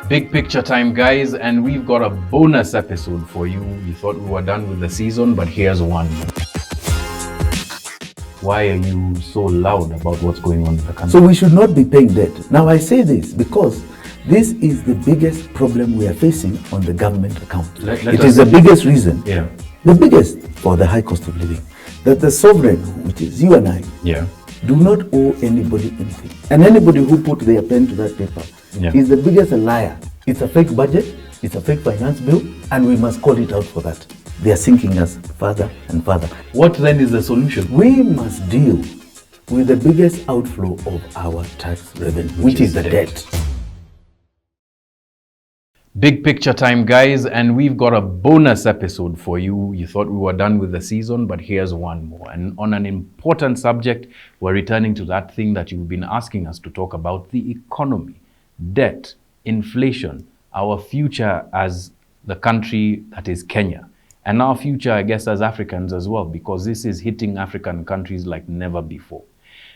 Big picture time, guys, and we've got a bonus episode for you. We thought we were done with the season, but here's one. Why are you so loud about what's going on in the country? So we should not be paying debt. Now I say this because this is the biggest problem we are facing on the government account. It is the biggest reason, the biggest for the high cost of living, that the sovereign, which is you and I, do not owe anybody anything. And anybody who put their pen to that paper is the biggest liar. It's a fake budget, it's a fake finance bill, and we must call it out for that. They are sinking us further and further. What then is the solution? We must deal with the biggest outflow of our tax revenue, which is the debt. Big picture time, guys, and we've got a bonus episode for you. You thought we were done with the season, but here's one more. And on an important subject, we're returning to that thing that you've been asking us to talk about, the economy, debt, inflation, our future as the country that is Kenya, and our future, I guess, as Africans as well, because this is hitting African countries like never before.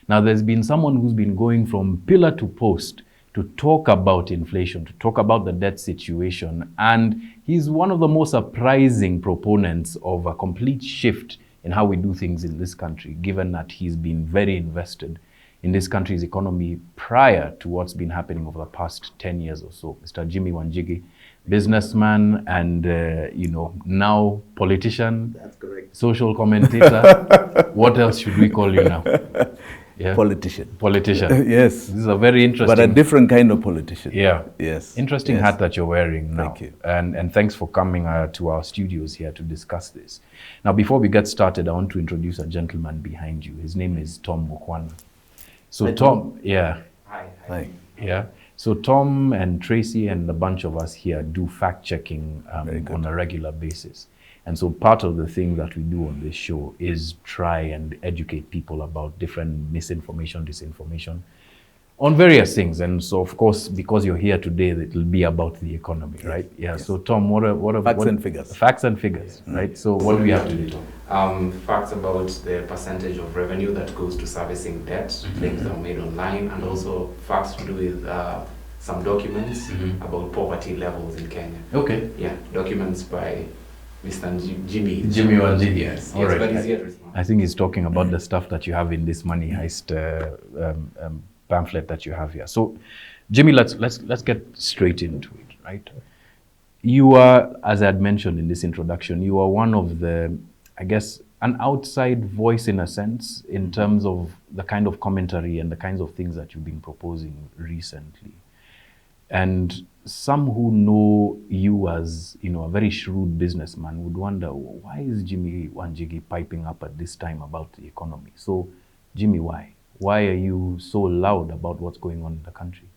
Now, there's been someone who's been going from pillar to post to talk about inflation, to talk about the debt situation. And he's one of the most surprising proponents of a complete shift in how we do things in this country, given that he's been very invested in this country's economy prior to what's been happening over the past 10 years or so. Mr. Jimmy Wanjigi, businessman and, now politician. That's correct. Social commentator. What else should we call you now? Yeah. Politician. Yes. This is a very interesting... But a different kind of politician. Yeah. Yes. Interesting hat that you're wearing now. Thank you. And thanks for coming to our studios here to discuss this. Now, before we get started, I want to introduce a gentleman behind you. His name is Tom Mukwana. So hi, Tom. Hi. Yeah. So Tom and Tracy and a bunch of us here do fact-checking on a regular basis. And so part of the thing that we do on this show is try and educate people about different misinformation, disinformation, on various things. And so, of course, because you're here today, it will be about the economy, right? Yeah. Yes. So, Tom, what are facts and figures? Facts and figures, right? So, what do we have today, Tom? Facts about the percentage of revenue that goes to servicing debt, claims that are made online, and also facts to do with some documents about poverty levels in Kenya. Okay. Yeah, documents by Mr. Jimmy Wanjigi. Yes. All right. But he's here to respond. I think he's talking about the stuff that you have in this money heist pamphlet that you have here. So, Jimmy, let's get straight into it, right? You are, as I had mentioned in this introduction, you are one of the, I guess, an outside voice in a sense, in terms of the kind of commentary and the kinds of things that you've been proposing recently. And some who know you as, a very shrewd businessman would wonder, why is Jimmy Wanjigi piping up at this time about the economy? So, Jimmy, why? Why are you so loud about what's going on in the country?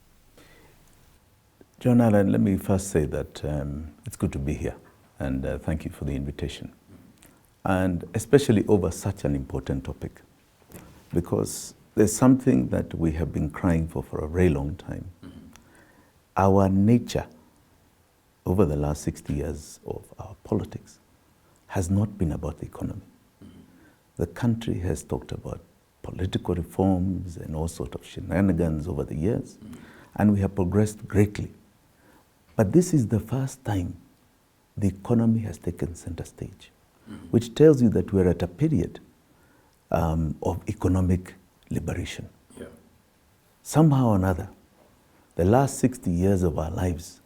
John Allan, let me first say that it's good to be here, and thank you for the invitation. And especially over such an important topic, because there's something that we have been crying for a very long time. Our nature over the last 60 years of our politics has not been about the economy. The country has talked about political reforms and all sorts of shenanigans over the years, and we have progressed greatly. But this is the first time the economy has taken center stage, which tells you that we're at a period of economic liberation. Yeah. Somehow or another, the last 60 years of our lives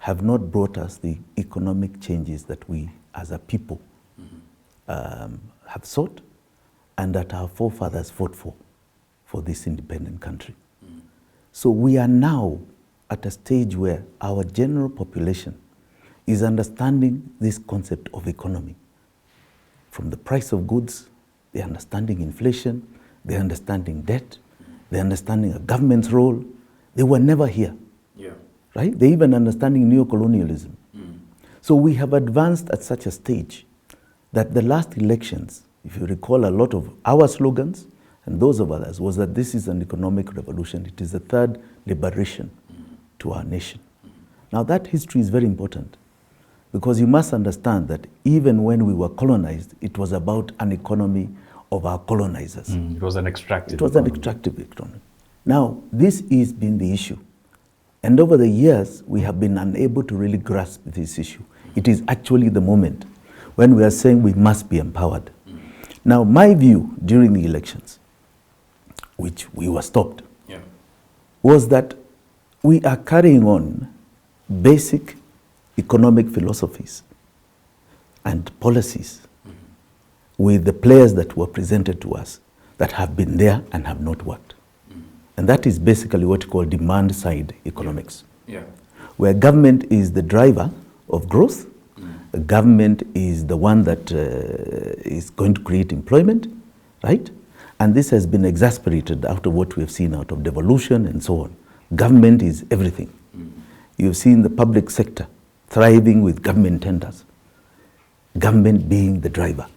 have not brought us the economic changes that we as a people have sought and that our forefathers fought for this independent country. So we are now at a stage where our general population is understanding this concept of economy. From the price of goods, they're understanding inflation, they're understanding debt, they're understanding a government's role. They were never here, right? They're even understanding neocolonialism. So we have advanced at such a stage that the last elections, if you recall, a lot of our slogans and those of others was that this is an economic revolution. It is the third liberation to our nation. Now that history is very important because you must understand that even when we were colonized, it was about an economy of our colonizers. It was an extractive economy. Now, this has been the issue. And over the years, we have been unable to really grasp this issue. It is actually the moment when we are saying we must be empowered. Now, my view during the elections, which we were stopped, was that we are carrying on basic economic philosophies and policies with the players that were presented to us that have been there and have not worked. And that is basically what we call demand-side economics, where government is the driver of growth. The government is the one that is going to create employment, right? And this has been exasperated out of what we have seen out of devolution and so on. Government is everything. You've seen the public sector thriving with government tenders, government being the driver.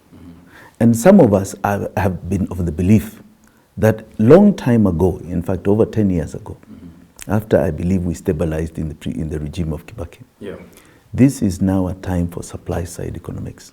And some of us have been of the belief that long time ago, in fact over 10 years ago, after I believe we stabilized in the regime of Kibaki, this is now a time for supply-side economics,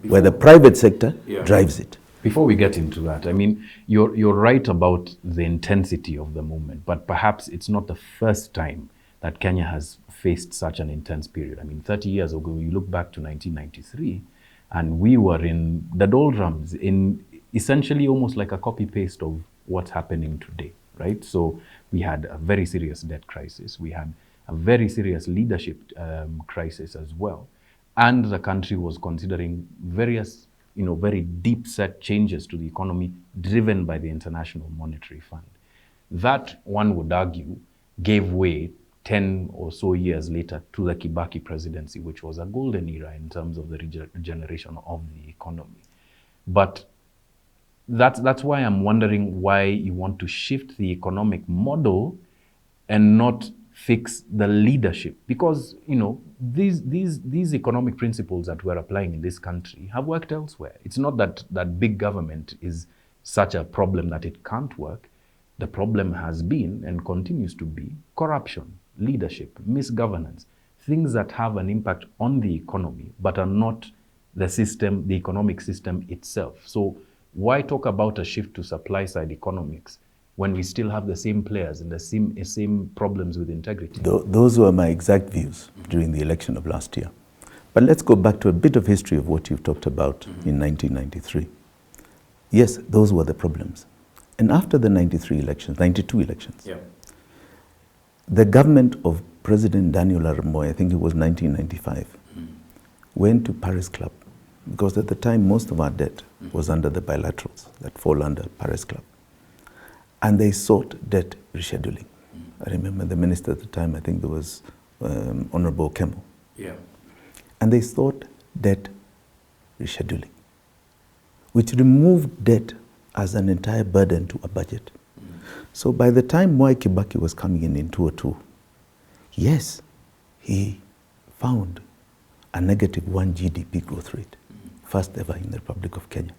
where the private sector drives it. Before we get into that, I mean, you're right about the intensity of the movement, but perhaps it's not the first time that Kenya has faced such an intense period. I mean, 30 years ago, you look back to 1993, and we were in the doldrums, in essentially almost like a copy-paste of what's happening today, right? So we had a very serious debt crisis. We had a very serious leadership crisis as well. And the country was considering various, very deep-set changes to the economy driven by the International Monetary Fund. That, one would argue, gave way 10 or so years later to the Kibaki presidency, which was a golden era in terms of the regeneration of the economy. But that's why I'm wondering why you want to shift the economic model and not fix the leadership. Because, these economic principles that we're applying in this country have worked elsewhere. It's not that big government is such a problem that it can't work. The problem has been and continues to be corruption, leadership, misgovernance, things that have an impact on the economy, but are not the system, the economic system itself. So why talk about a shift to supply-side economics when we still have the same players and the same problems with integrity? Those were my exact views during the election of last year. But let's go back to a bit of history of what you've talked about in 1993. Yes, those were the problems. And after the 92 elections, the government of President Daniel Arap Moi, I think it was 1995, went to Paris Club, because at the time most of our debt was under the bilaterals that fall under Paris Club. And they sought debt rescheduling. I remember the minister at the time, I think there was Honorable Kemo. And they sought debt rescheduling, which removed debt as an entire burden to a budget. So by the time Mwai Kibaki was coming in 2002, yes, he found a -1 GDP growth rate, first ever in the Republic of Kenya,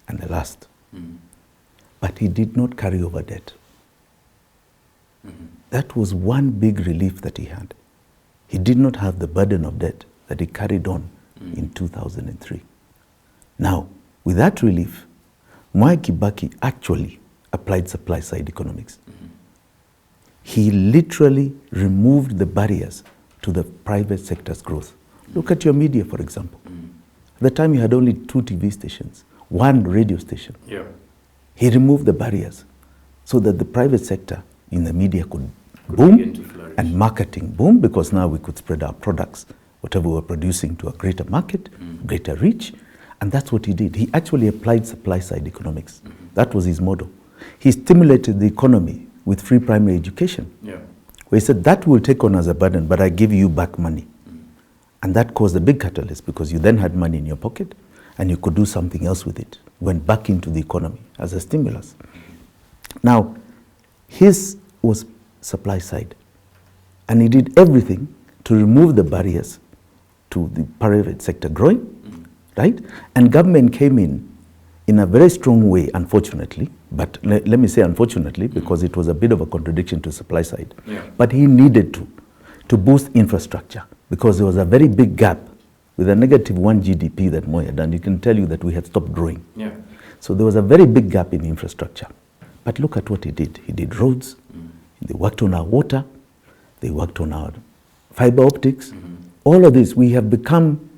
and the last. But he did not carry over debt. That was one big relief that he had. He did not have the burden of debt that he carried on in 2003. Now, with that relief, Mwai Kibaki actually applied supply-side economics. He literally removed the barriers to the private sector's growth. Look at your media, for example. At the time, you had only 2 TV stations, 1 radio station. He removed the barriers so that the private sector in the media could boom and marketing boom, because now we could spread our products, whatever we were producing, to a greater market, greater reach. And that's what he did. He actually applied supply-side economics. That was his model. He stimulated the economy with free primary education. Where he said, that will take on as a burden, but I give you back money. And that caused a big catalyst, because you then had money in your pocket and you could do something else with it. Went back into the economy as a stimulus. Now, his was supply side. And he did everything to remove the barriers to the private sector growing, right? And government came in a very strong way, unfortunately. But let me say unfortunately, because it was a bit of a contradiction to supply side. But he needed to boost infrastructure, because there was a very big gap with a -1 GDP that Moi had done. It can tell you that we had stopped growing. So there was a very big gap in infrastructure. But look at what he did. He did roads, they worked on our water, They worked on our fiber optics. All of this, we have become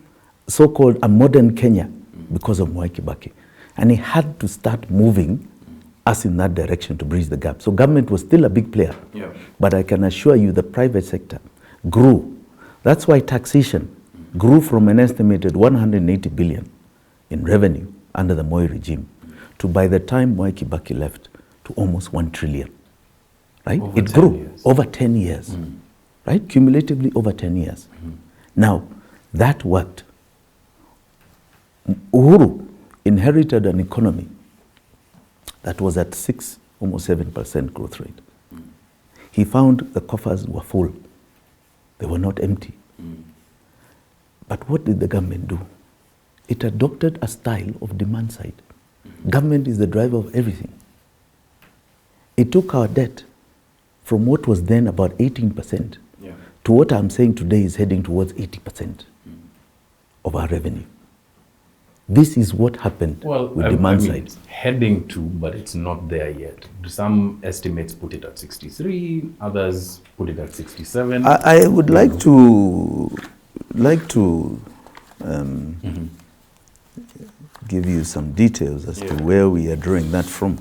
so-called a modern Kenya because of Mwai Kibaki. And he had to start moving us in that direction to bridge the gap. So government was still a big player. Yeah. But I can assure you the private sector grew. That's why taxation grew from an estimated 180 billion in revenue under the Moi regime to, by the time Mwai Kibaki left, to almost 1 trillion. Right? Over It 10 grew years. over 10 years. Right? Cumulatively over 10 years. Now, that worked. Uhuru inherited an economy that was at 6, almost 7% growth rate. He found the coffers were full. They were not empty. But what did the government do? It adopted a style of demand side. Government is the driver of everything. It took our debt from what was then about 18% to what I'm saying today is heading towards 80% of our revenue. This is what happened with demand side. It's heading to, but it's not there yet. Some estimates put it at 63, others put it at 67. I would like to give you some details as to where we are drawing that from.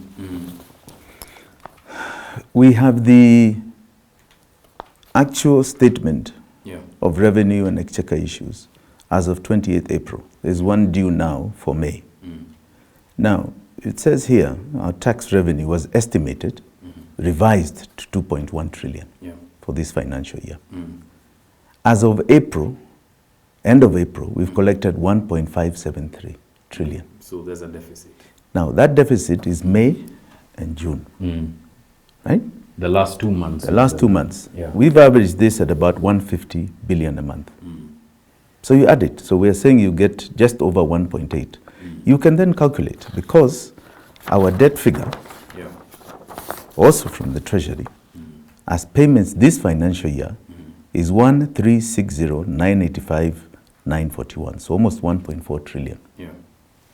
We have the actual statement of revenue and exchequer issues as of 28th April. There's one due now for May. Now, it says here, our tax revenue was estimated, revised to 2.1 trillion for this financial year. As of April, end of April, we've collected 1.573 trillion. So there's a deficit. Now, that deficit is May and June, right? The last 2 months. The last 2 months. Yeah. We've averaged this at about 150 billion a month. So you add it. So we're saying you get just over 1.8. You can then calculate, because our debt figure, also from the Treasury, as payments this financial year is 1,360,985,941. So almost 1.4 trillion.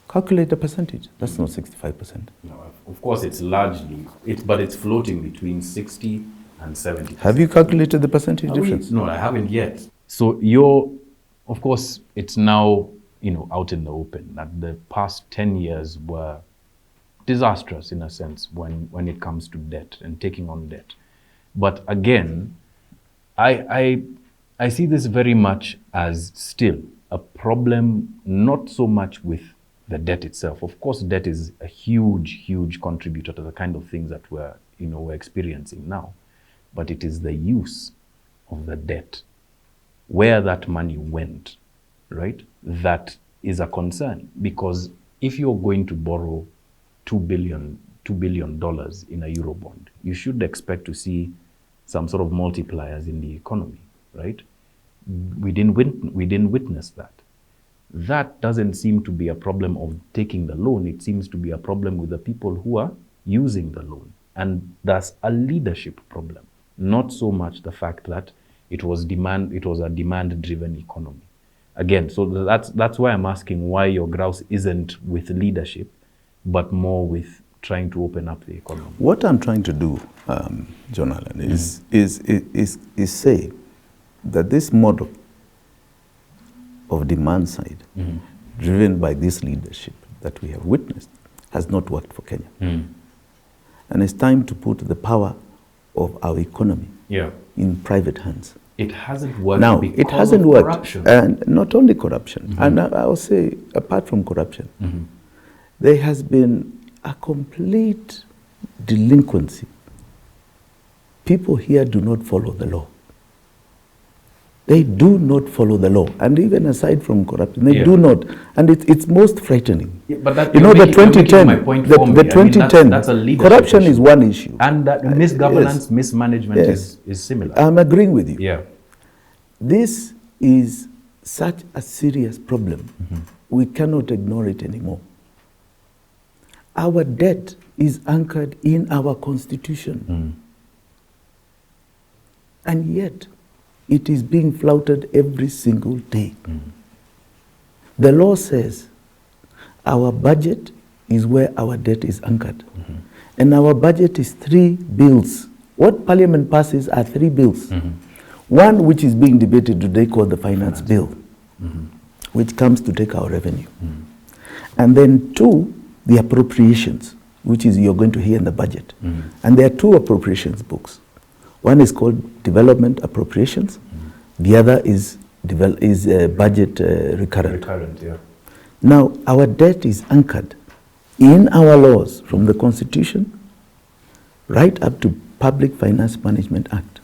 Calculate the percentage. That's not 65%. No, of course, it's largely, but it's floating between 60 and 70. Have you calculated the percentage difference? No, I haven't yet. So of course, it's now, out in the open that the past 10 years were disastrous in a sense when it comes to debt and taking on debt. But again, I see this very much as still a problem, not so much with the debt itself. Of course, debt is a huge, huge contributor to the kind of things that we're experiencing now. But it is the use of the debt, where that money went, right? That is a concern, because if you're going to borrow $2 billion in a Eurobond, you should expect to see some sort of multipliers in the economy, right? We didn't witness that. That doesn't seem to be a problem of taking the loan. It seems to be a problem with the people who are using the loan. And that's a leadership problem, not so much the fact that it was a demand-driven economy. Again, so that's why I'm asking why your grouse isn't with leadership, but more with trying to open up the economy. What I'm trying to do, John Allan, is say that this model of demand side, driven by this leadership that we have witnessed, has not worked for Kenya. And it's time to put the power of our economy in private hands. It hasn't worked now, because it hasn't of worked. Corruption. And not only corruption, and I'll say, apart from corruption, there has been a complete delinquency. People here do not follow the law. They do not follow the law. And even aside from corruption, they do not. And it's most frightening. But that, the 2010, the 2010, that's a leadership corruption issue. is one issue. And that misgovernance, mismanagement is similar. I'm agreeing with you. Yeah. This is such a serious problem. We cannot ignore it anymore. Our debt is anchored in our constitution. And yet, it is being flouted every single day. The law says our budget is where our debt is anchored. And our budget is 3 bills. What Parliament passes are 3 bills. One which is being debated today called the finance bill, which comes to take our revenue. And then two, the appropriations, which is you're going to hear in the budget. And there are two appropriations books. One is called development appropriations. The other is budget recurrent. Recurrent, yeah. Now, our debt is anchored in our laws from the Constitution right up to Public Finance Management Act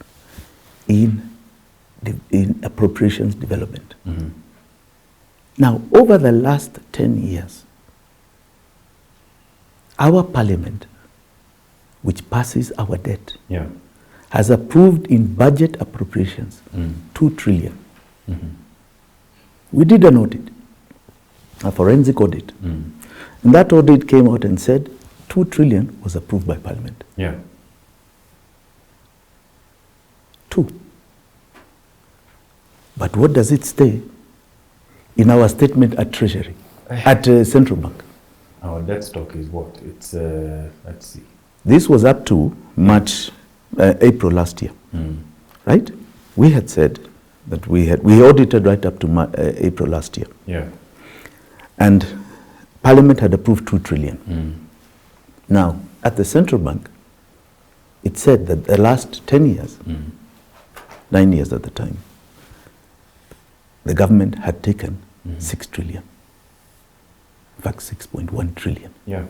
in appropriations development. Now, over the last 10 years, our parliament, which passes our debt, has approved in budget appropriations 2 trillion. We did an audit, a forensic audit. And that audit came out and said 2 trillion was approved by parliament. Yeah. 2. But what does it stay in our statement at Treasury, at Central Bank? Our debt stock is what? It's, let's see. This was up to March, April last year, right? We had said that we audited right up to April last year. Yeah. And Parliament had approved 2 trillion. Now, at the Central Bank, it said that the last 10 years, 9 years at the time, the government had taken 6 trillion. In fact, 6.1 trillion. Yeah.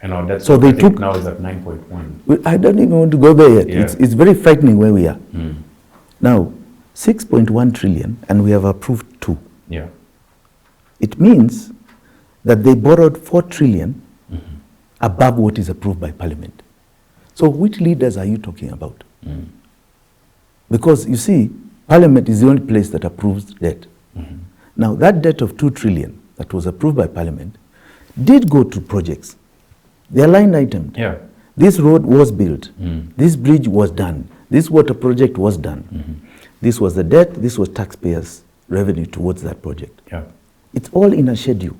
And our debt So stock they I think took- now is at 9.1. I don't even want to go there yet. Yeah. It's very frightening where we are. Now, 6.1 trillion, and we have approved 2. Yeah. It means that they borrowed 4 trillion above what is approved by Parliament. So which leaders are you talking about? Because you see, Parliament is the only place that approves debt. Now, that debt of 2 trillion that was approved by Parliament did go to projects. They are line items. Yeah. This road was built. This bridge was done. This water project was done. This was the debt. This was taxpayers' revenue towards that project. Yeah. It's all in a schedule.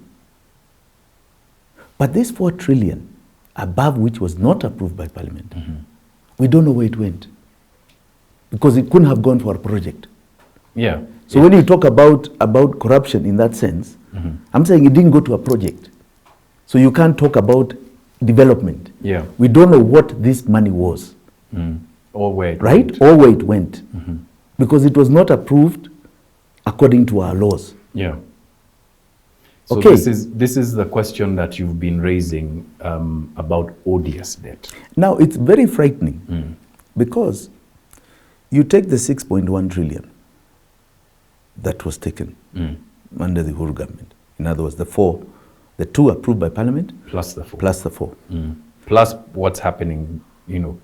But this 4 trillion, above which was not approved by Parliament, we don't know where it went. Because it couldn't have gone for a project. Yeah. So when you talk about corruption in that sense, I'm saying it didn't go to a project. So you can't talk about development. Yeah. We don't know what this money was, Or where it right? went. Or where it went. Because it was not approved according to our laws. Yeah. So Okay. this is the question that you've been raising about odious debt. Now, it's very frightening because you take the 6.1 trillion that was taken under the Uhuru government. In other words, the 2 approved by Parliament Plus the 4. plus the 4. Plus what's happening,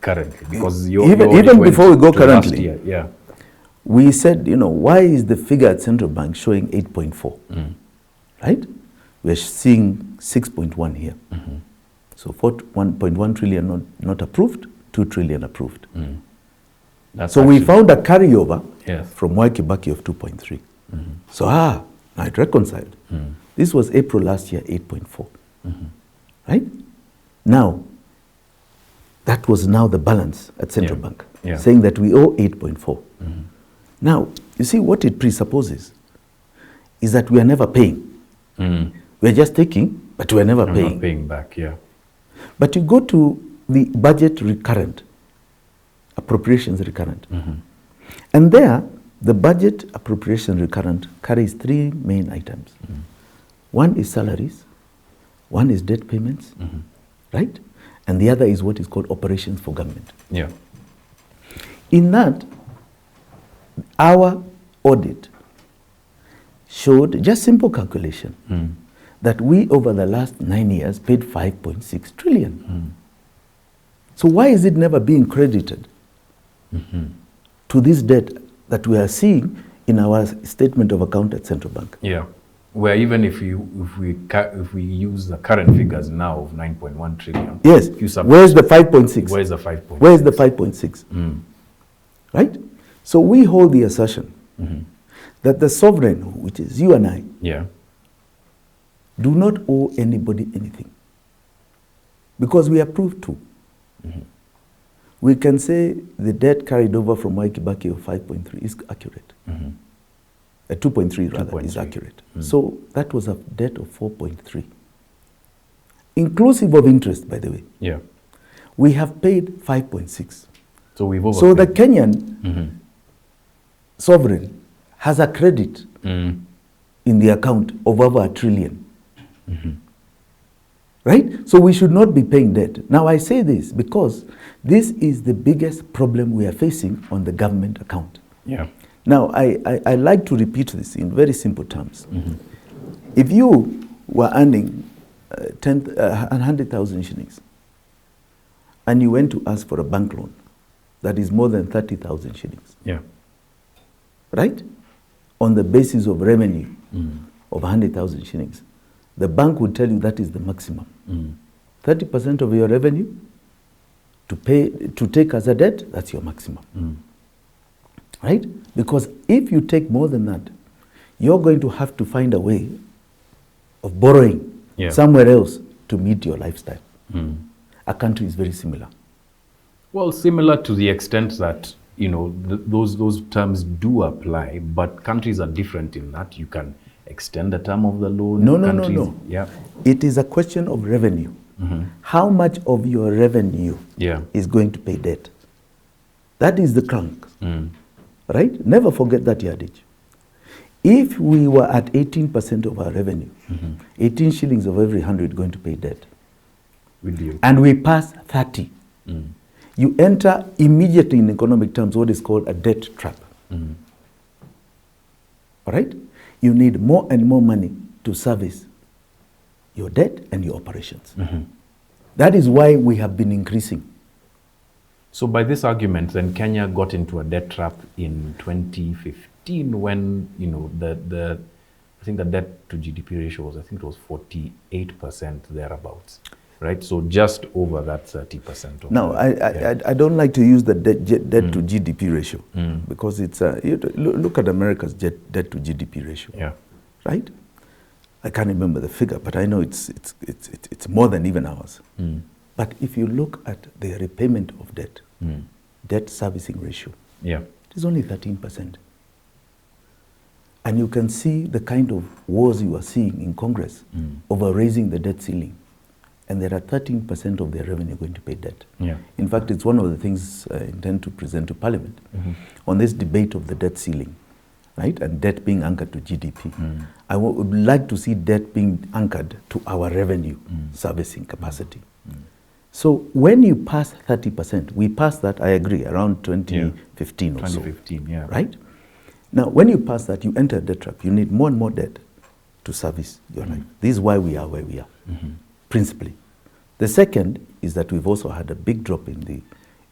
currently. Because Even before we go currently. Year, yeah. We said, why is the figure at Central Bank showing 8.4? Right? We're seeing 6.1 here. So 1.1 trillion not approved, 2 trillion approved. That's So we actually- found a carryover Yes. from Mwai Kibaki of 2.3. So now it reconciled. This was April last year, 8.4. Right? Now, that was now the balance at Central Bank, saying that we owe 8.4. Now, you see what it presupposes is that we are never paying. We're just taking, but we're never I'm paying. not paying back, yeah. But you go to the budget recurrent, appropriations recurrent. And there, the budget appropriation recurrent carries 3 main items. One is salaries, one is debt payments, right? And the other is what is called operations for government. Yeah. In that, our audit showed, just simple calculation, that we over the last 9 years paid 5.6 trillion. So why is it never being credited to this debt that we are seeing in our statement of account at Central Bank? Yeah. Where even if we use the current figures now of 9.1 trillion. Yes. Where's the 5.6? Where's the 5.6? Where's the 5.6? Right? So we hold the assertion that the sovereign, which is you and I, Yeah. do not owe anybody anything. Because we approved to. we can say the debt carried over from Mwai Kibaki of 5.3 is accurate. 2.3 rather is accurate. So that was a debt of 4.3. Inclusive of interest, by the way. Yeah. We have paid 5.6. So we've overpaid. So the Kenyan sovereign has a credit in the account of over $1 trillion. Right? So we should not be paying debt. Now I say this because this is the biggest problem we are facing on the government account. Yeah. Now I like to repeat this in very simple terms. If you were earning 100,000 shillings and you went to ask for a bank loan that is more than 30,000 shillings, Yeah. right? On the basis of revenue of 100,000 shillings, the bank would tell you that is the maximum. 30% of your revenue to take as a debt, that's your maximum. Right? Because if you take more than that, you're going to have to find a way of borrowing somewhere else to meet your lifestyle. A country is very similar. Well, similar to the extent that, you know, those terms do apply, but countries are different in that you can extend the term of the loan. No. Yeah. It is a question of revenue. How much of your revenue is going to pay debt? That is the crunk. Right? Never forget that yardage. If we were at 18% of our revenue, 18 shillings of every 100 going to pay debt, and we pass 30, you enter immediately in economic terms what is called a debt trap. All right? You need more and more money to service your debt and your operations. That is why we have been increasing. So by this argument, then Kenya got into a debt trap in 2015 when, you know, I think the debt to GDP ratio was, I think it was 48% thereabouts, right? So just over that 30%. Now, I don't like to use the debt to GDP ratio because it's look at America's debt to GDP ratio, right? I can't remember the figure, but I know it's more than even ours. But if you look at the repayment of debt, debt servicing ratio, it is only 13%. And you can see the kind of wars you are seeing in Congress over raising the debt ceiling. And there are 13% of their revenue going to pay debt. In fact, it's one of the things I intend to present to Parliament on this debate of the debt ceiling, right? And debt being anchored to GDP. I would like to see debt being anchored to our revenue servicing capacity. So when you pass 30%, we passed that, I agree, around 2015 or so. 2015, right? Now, when you pass that, you enter a debt trap. You need more and more debt to service your life. This is why we are where we are, principally. The second is that we've also had a big drop in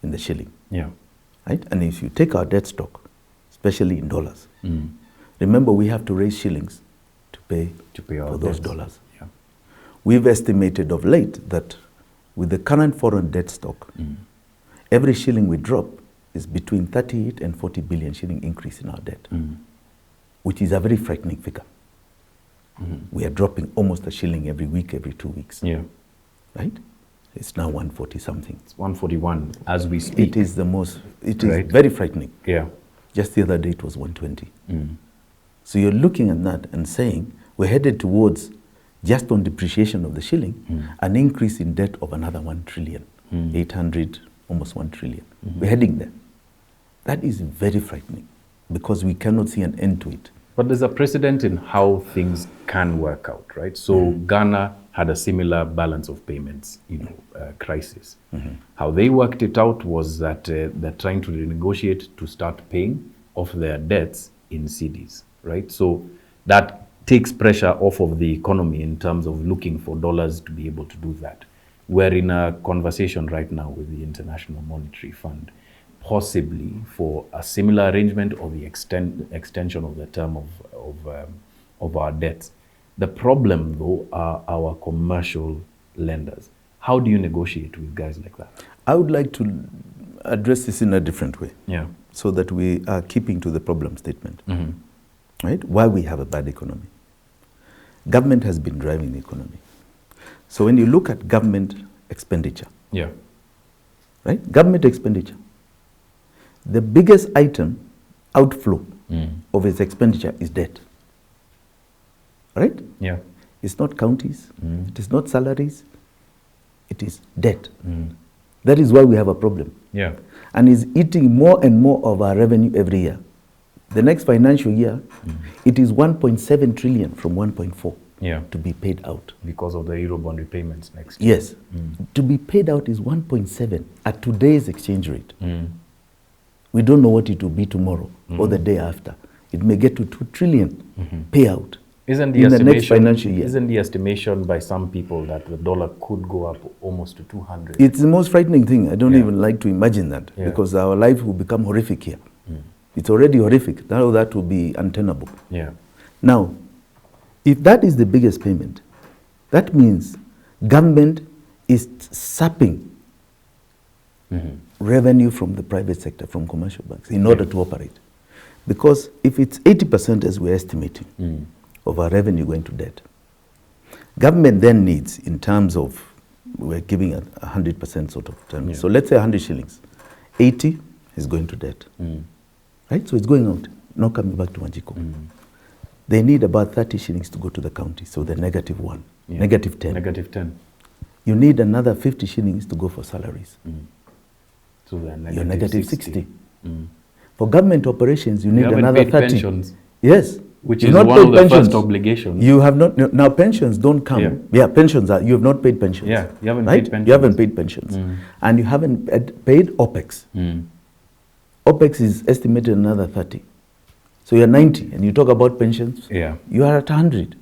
the shilling, right? And if you take our debt stock, especially in dollars, remember we have to raise shillings to pay for those dollars. We've estimated of late that with the current foreign debt stock, every shilling we drop is between 38 and 40 billion shilling increase in our debt, which is a very frightening figure. We are dropping almost a shilling every week, every 2 weeks. Right? It's now 140 something. It's 141 as we speak. It is very frightening. Just the other day it was 120. So you're looking at that and saying we're headed towards, just on depreciation of the shilling, an increase in debt of another 1 trillion, 800, almost 1 trillion. We're heading there. That is very frightening because we cannot see an end to it. But there's a precedent in how things can work out, right? So Ghana had a similar balance of payments, crisis. How they worked it out was that they're trying to renegotiate to start paying off their debts in cedis, right? So that takes pressure off of the economy in terms of looking for dollars to be able to do that. We're in a conversation right now with the International Monetary Fund, possibly for a similar arrangement or the extension of the term of our debts. The problem, though, are our commercial lenders. How do you negotiate with guys like that? I would like to address this in a different way, so that we are keeping to the problem statement, right? Why we have a bad economy. Government has been driving the economy. So when you look at government expenditure, right? Government expenditure. The biggest item, outflow of its expenditure is debt, right? Yeah. It's not counties, it is not salaries, it is debt. That is why we have a problem. Yeah. And is eating more and more of our revenue every year. The next financial year, it is 1.7 trillion from 1.4 to be paid out. Because of the Eurobond repayments next year. Yes. To be paid out is 1.7 at today's exchange rate. We don't know what it will be tomorrow or the day after. It may get to 2 trillion payout in the next financial year. Isn't the estimation by some people that the dollar could go up almost to 200? It's the most frightening thing. I don't even like to imagine that because our life will become horrific here. It's already horrific. Now that will be untenable. Yeah. Now, if that is the biggest payment, that means government is sapping revenue from the private sector, from commercial banks, in order to operate. Because if it's 80% as we're estimating of our revenue going to debt, government then needs, in terms of, we're giving a 100% sort of term. So let's say 100 shillings, 80 is going to debt. Right? So it's going out, not coming back to Wanjiko. They need about 30 shillings to go to the county, so the negative 1, negative 10. Negative 10. You need another 50 shillings to go for salaries. So they're you're negative 60. For government operations, you need another 30. Pensions. Yes. Which is one of the first obligations. You have not, now pensions don't come. Yeah, pensions are, you have not paid pensions. Yeah, you haven't right? paid pensions. You haven't paid pensions. And you haven't paid OPEX. OPEX is estimated another 30. So you're 90, and you talk about pensions, you are at 100.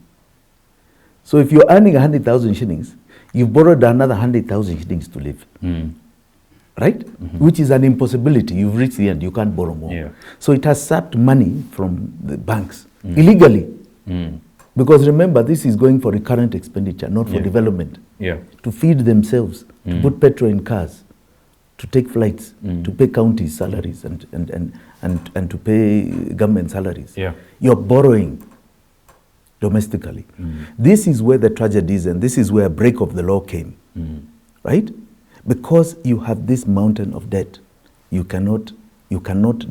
So if you're earning 100,000 shillings, you've borrowed another 100,000 shillings to live. Right? Which is an impossibility. You've reached the end, you can't borrow more. So it has sapped money from the banks, illegally. Because remember, this is going for recurrent expenditure, not for development. To feed themselves, to put petrol in cars, to take flights, to pay county salaries and to pay government salaries. You're borrowing domestically. This is where the tragedy is, and this is where a break of the law came. Right? Because you have this mountain of debt you cannot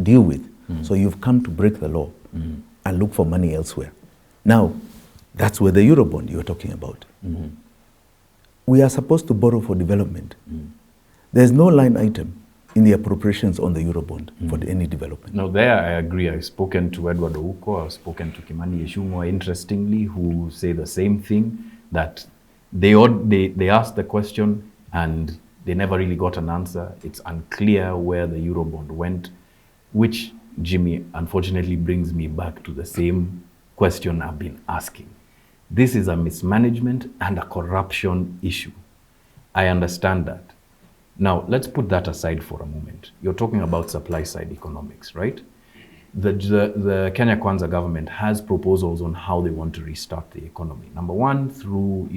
deal with. So you've come to break the law and look for money elsewhere. Now, that's where the Eurobond you're talking about. We are supposed to borrow for development. There's no line item in the appropriations on the Eurobond for any development. Now there I agree. I've spoken to Edward Ouko, I've spoken to Kimani Ichung'wah, interestingly, who say the same thing, that they asked the question and they never really got an answer. It's unclear where the Eurobond went, which, Jimmy, unfortunately brings me back to the same question I've been asking. This is a mismanagement and a corruption issue. I understand that. Now, let's put that aside for a moment. You're talking about supply-side economics, right? The Kenya Kwanza government has proposals on how they want to restart the economy. Number one, through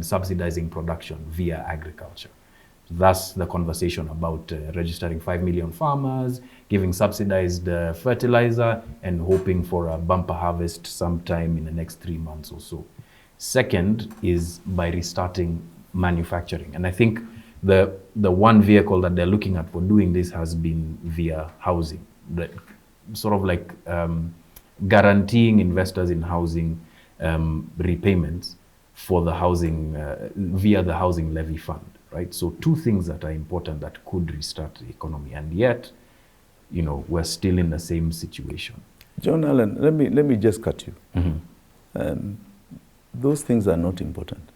subsidizing production via agriculture. Thus, the conversation about registering 5 million farmers, giving subsidized fertilizer, and hoping for a bumper harvest sometime in the next 3 months or so. Second is by restarting manufacturing. And I think the one vehicle that they're looking at for doing this has been via housing. Sort of like guaranteeing investors in housing repayments for the housing, via the housing levy fund. Right? So two things that are important that could restart the economy, and yet, we're still in the same situation. John Allan, let me just cut you. Those things are not important.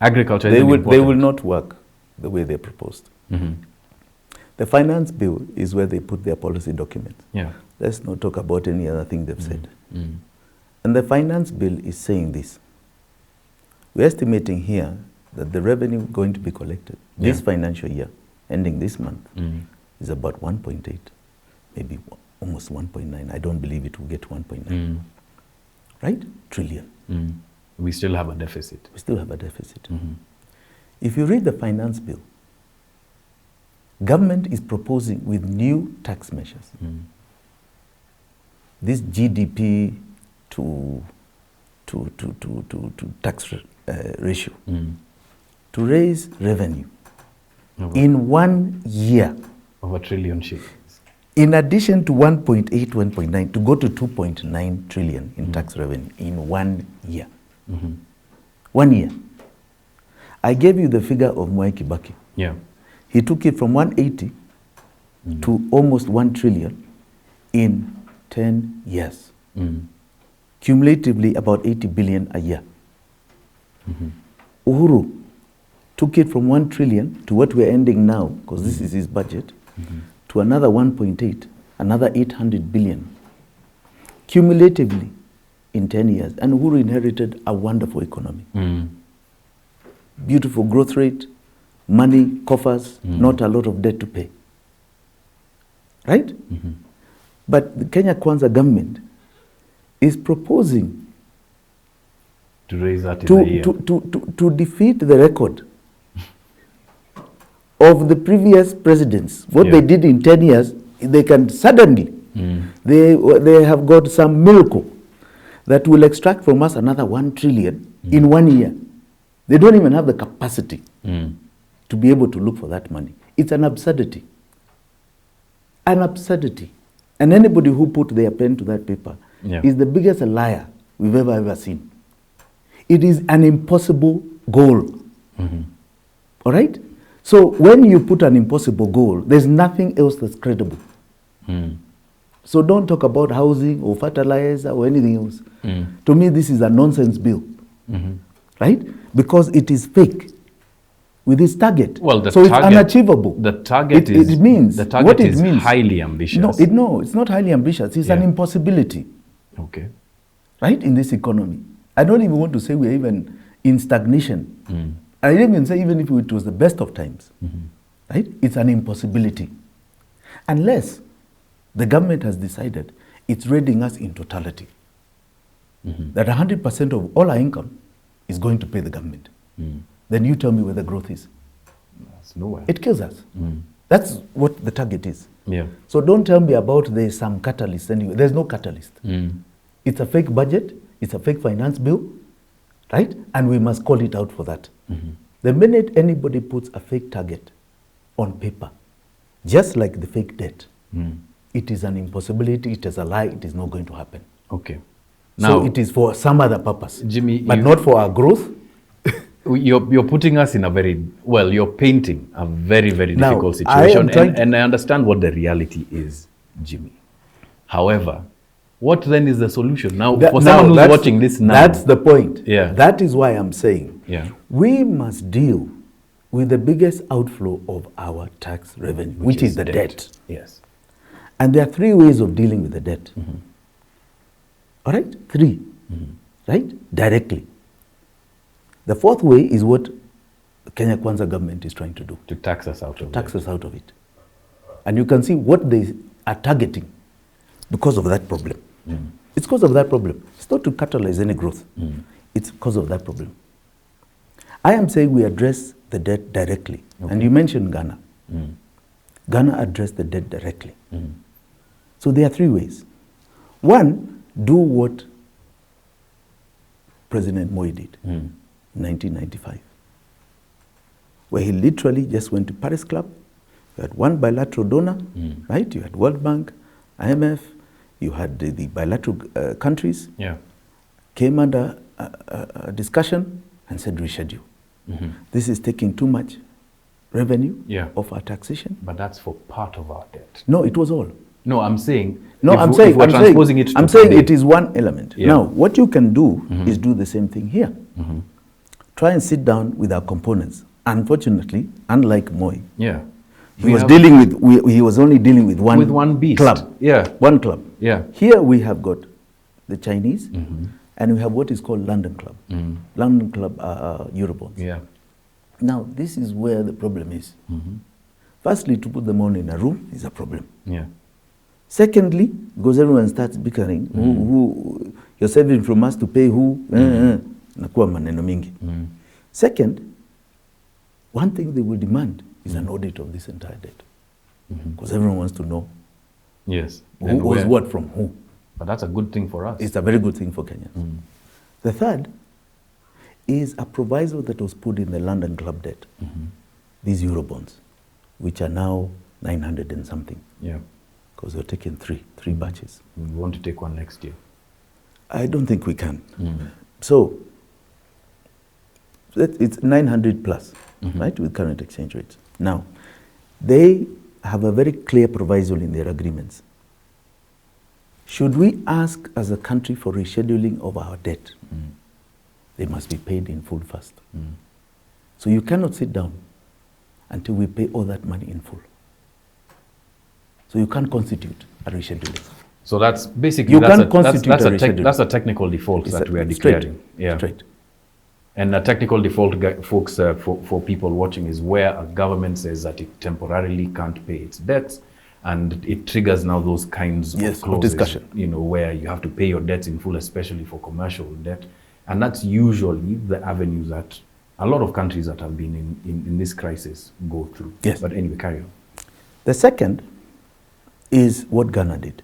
Agriculture they will not work the way they proposed. The finance bill is where they put their policy documents. Let's not talk about any other thing they've said. And the finance bill is saying this. We're estimating here that the revenue going to be collected this financial year, ending this month, is about 1.8, maybe almost 1.9. I don't believe it will get 1.9. Right? Trillion. We still have a deficit. We still have a deficit. If you read the finance bill, government is proposing with new tax measures. This GDP to tax ratio to raise revenue in 1 year. Of a trillion shillings. In addition to 1.8, 1.9, to go to 2.9 trillion in tax revenue in 1 year. 1 year. I gave you the figure of Mwai Kibaki. Yeah. He took it from 180 to almost 1 trillion in 10 years. Cumulatively about 80 billion a year. Uhuru took it from 1 trillion to what we're ending now, because this is his budget, to another 1.8, another 800 billion. Cumulatively in 10 years. And Uhuru inherited a wonderful economy. Beautiful growth rate, money, coffers, not a lot of debt to pay. Right? But the Kenya Kwanza government is proposing to raise that in a year. To defeat the record of the previous presidents. What they did in 10 years, they can suddenly, they have got some miracle that will extract from us another 1 trillion in 1 year. They don't even have the capacity to be able to look for that money. It's an absurdity. An absurdity. And anybody who put their pen to that paper is the biggest liar we've ever seen. It is an impossible goal. All right? So when you put an impossible goal, there's nothing else that's credible. So don't talk about housing or fertilizer or anything else. To me, this is a nonsense bill. Right? Because it is fake with its target. Well, the so target, it's unachievable. The target it means the target what is it means. Highly ambitious. No, it's not highly ambitious. It's an impossibility. Okay. Right? In this economy. I don't even want to say we're even in stagnation. I didn't even say even if it was the best of times. Right? It's an impossibility. Unless the government has decided it's raiding us in totality. That 100% of all our income is going to pay the government. Then you tell me where the growth is. That's nowhere. It kills us. That's what the target is. Yeah. So don't tell me about there's some catalyst anyway. There's no catalyst. It's a fake budget. It's a fake finance bill. Right? And we must call it out for that. The minute anybody puts a fake target on paper, just like the fake debt, it is an impossibility, it is a lie, it is not going to happen. Okay. Now, so it is for some other purpose. Jimmy, but not for our growth. You're putting us in a you're painting a very, very difficult situation. And I understand what the reality is, Jimmy. However, what then is the solution? Now, for someone who's watching this now. That's the point. Yeah. That is why I'm saying we must deal with the biggest outflow of our tax revenue, which is the debt. Yes. And there are 3 ways of dealing with the debt. All right? 3. Right? Directly. The 4th way is what the Kenya Kwanza government is trying to do. To tax us out of it. Tax us out of it. And you can see what they are targeting because of that problem. It's because of that problem. It's not to catalyze any growth. It's because of that problem. I am saying we address the debt directly. Okay. And you mentioned Ghana. Ghana addressed the debt directly. So there are 3 ways. 1, do what President Moi did in 1995, where he literally just went to Paris Club. You had one bilateral donor, right? You had World Bank, IMF, you had the bilateral countries, came under a discussion and said reschedule. This is taking too much revenue of our taxation. But that's for part of our debt. No, it was all. No, I'm saying. I'm saying it is one element. Now, what you can do is do the same thing here. Try and sit down with our components. Unfortunately, unlike Moi, he was only dealing with one beast. Club. One club. Here we have got the Chinese, and we have what is called London Club. London Club Eurobonds. Now, this is where the problem is. Firstly, to put them all in a room is a problem. Secondly, because everyone starts bickering, who you're saving from us to pay who, nakuwa maneno mingi. Second, one thing they will demand is an audit of this entire debt. Because everyone wants to know who owes what from who. But that's a good thing for us. It's a very good thing for Kenyans. The third is a proviso that was put in the London Club debt, these Eurobonds. which are now 900 and something. Yeah. Because we're taking three batches. We want to take one next year. I don't think we can. So it's 900 plus, right, with current exchange rates. Now, they have a very clear proviso in their agreements. Should we ask as a country for rescheduling of our debt, they must be paid in full first. So you cannot sit down until we pay all that money in full. So you can't constitute a rescheduling. So that's basically You that's can't constitute a rescheduling. that's a technical default that we are declaring. Straight. And a technical default, folks, for people watching, is where a government says that it temporarily can't pay its debts, and it triggers now those kinds of clauses, discussion. You know, where you have to pay your debts in full, especially for commercial debt, and that's usually the avenue that a lot of countries that have been in this crisis go through. Yes. But anyway, carry on. The second is what Ghana did.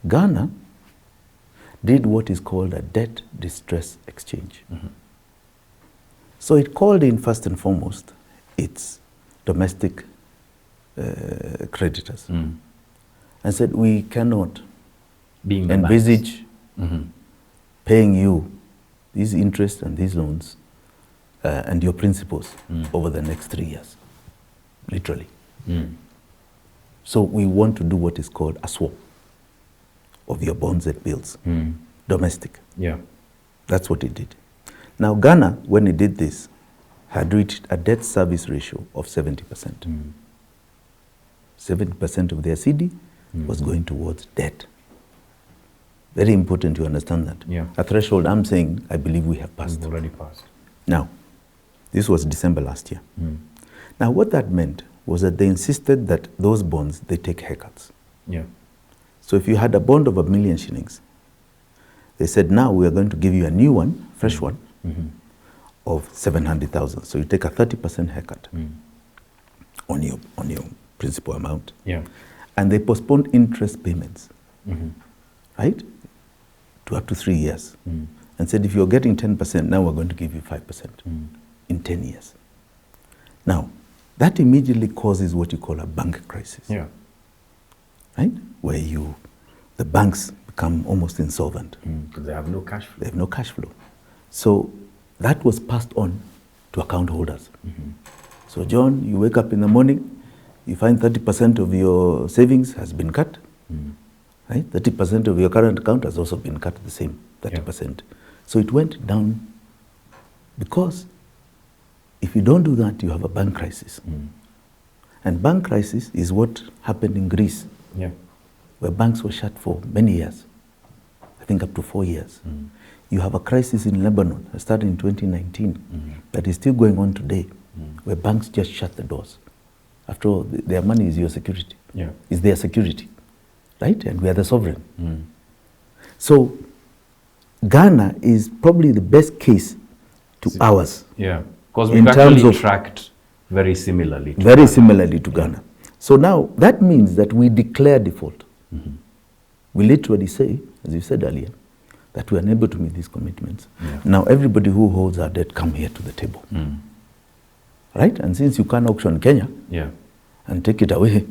Ghana did what is called a debt distress exchange. So it called in, first and foremost, its domestic creditors and said, we cannot envisage paying you these interests and these loans and your principals over the next 3 years, literally. So we want to do what is called a swap of your bonds and bills, domestic. Yeah. That's what it did. Now Ghana, when it did this, had reached a debt service ratio of 70%. 70% of their CD was going towards debt. Very important to understand that. Yeah. A threshold I'm saying, I believe we have passed. We've already passed. Now, this was December last year. Now what that meant was that they insisted that those bonds, they take haircuts. Yeah. So if you had a bond of 1 million shillings, they said, now we are going to give you a new one, fresh one, of 700,000. So you take a 30% haircut on your principal amount. Yeah. And they postponed interest payments, right, to up to 3 years. And said, if you're getting 10%, now we're going to give you 5% in 10 years. Now, that immediately causes what you call a bank crisis. Yeah. Right? Where the banks become almost insolvent. Because they have no cash flow. They have no cash flow. So that was passed on to account holders. So John, you wake up in the morning, you find 30% of your savings has been cut. Right? 30% of your current account has also been cut, the same 30%. Yeah. So it went down because if you don't do that, you have a bank crisis. And bank crisis is what happened in Greece, where banks were shut for many years, I think up to 4 years. You have a crisis in Lebanon that started in 2019 that is still going on today, where banks just shut the doors. After all, their money is your security. Is their security, right? And we are the sovereign. So Ghana is probably the best case to ours. Yeah, because we've actually tracked very similarly to Ghana. So now that means that we declare default. We literally say, as you said earlier, that we are unable to meet these commitments. Now everybody who holds our debt, come here to the table. Right? And since you can't auction Kenya and take it away,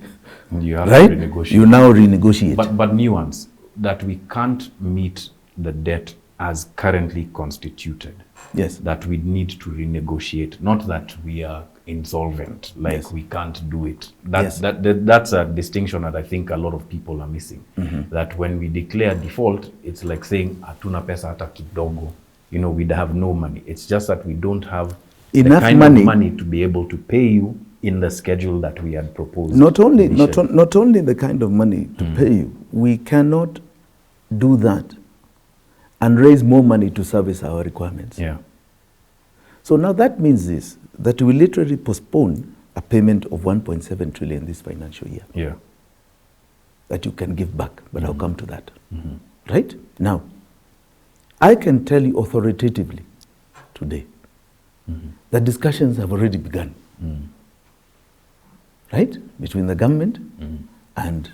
you have right? to renegotiate. You now renegotiate. But nuance, that we can't meet the debt as currently constituted. Yes. That we need to renegotiate, not that we are insolvent, like we can't do it. That's a distinction that I think a lot of people are missing. That when we declare default, it's like saying, hatuna pesa hata kidogo. You know, we'd have no money. It's just that we don't have enough the kind of money to be able to pay you in the schedule that we had proposed. Not only the kind of money to pay you, we cannot do that and raise more money to service our requirements. So now that means this, that we literally postpone a payment of 1.7 trillion this financial year. That you can give back, but I'll come to that. Right? Now, I can tell you authoritatively today that discussions have already begun. Right? Between the government and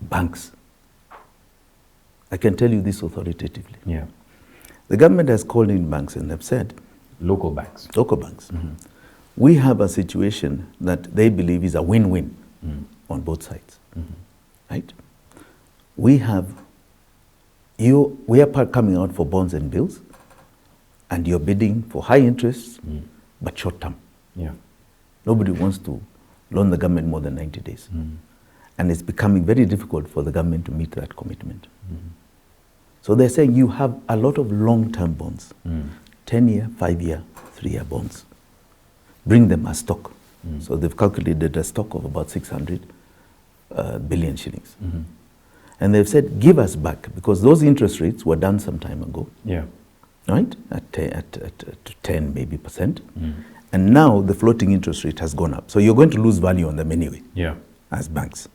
banks. I can tell you this authoritatively. The government has called in banks and have said, local banks, we have a situation that they believe is a win-win on both sides, right? We are coming out for bonds and bills, and you're bidding for high interest, but short term. Yeah. Nobody wants to loan the government more than 90 days. And it's becoming very difficult for the government to meet that commitment. So they're saying you have a lot of long-term bonds, 10-year, 5-year, 3-year bonds. Bring them as stock. So they've calculated a stock of about 600 billion shillings. And they've said, give us back, because those interest rates were done some time ago. Yeah. Right? At 10 maybe percent. And now the floating interest rate has gone up. So you're going to lose value on them anyway, as banks.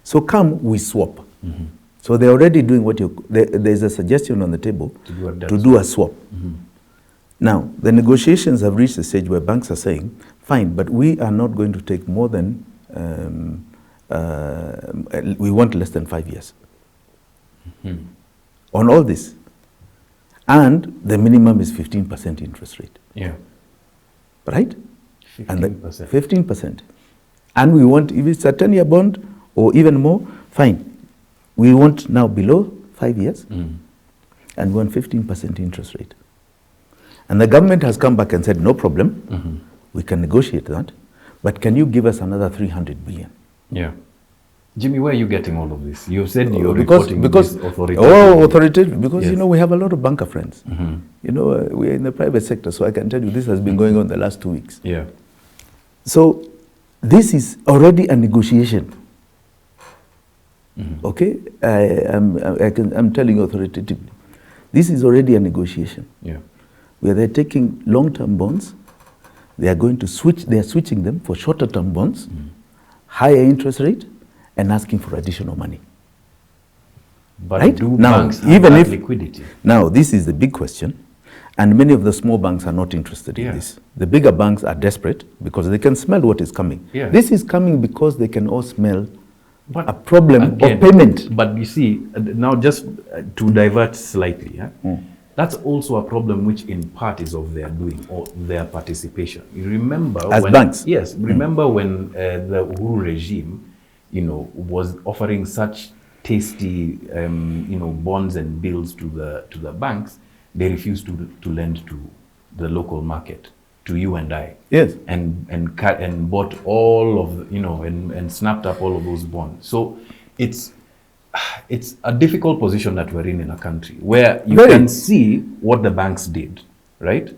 So we swap. So they're already doing there's a suggestion on the table to do a swap. Now, the negotiations have reached a stage where banks are saying, fine, but we are not going to take more than, we want less than 5 years on all this. And the minimum is 15% interest rate. Yeah. Right? 15%. And 15%. And we want, if it's a 10-year bond or even more, fine. We want now below 5 years and we want 15% interest rate. And the government has come back and said, no problem, we can negotiate that, but can you give us another 300 billion? Yeah. Jimmy, where are you getting all of this? You said you're because authoritative. Authoritative, because you know, we have a lot of banker friends. You know, we're in the private sector, so I can tell you this has been going on the last 2 weeks. Yeah. So this is already a negotiation. Okay, I'm telling you authoritatively, this is already a negotiation. Yeah. Where they're taking long-term bonds, they are going to switch. They are switching them for shorter-term bonds, higher interest rate, and asking for additional money. But right? do Now, banks have even that if liquidity? Now, this is the big question, and many of the small banks are not interested in this. The bigger banks are desperate because they can smell what is coming. Yeah. This is coming because they can all smell a problem of payment. But you see, now just to divert slightly, that's also a problem which in part is of their doing or their participation. You remember as banks? Yes, remember when the Uhuru regime, you know, was offering such tasty, you know, bonds and bills to the banks, they refused to lend to the local market, to you and I. Yes. And bought all of, you know, and snapped up all of those bonds. So it's a difficult position that we're in a country where you can see what the banks did, right?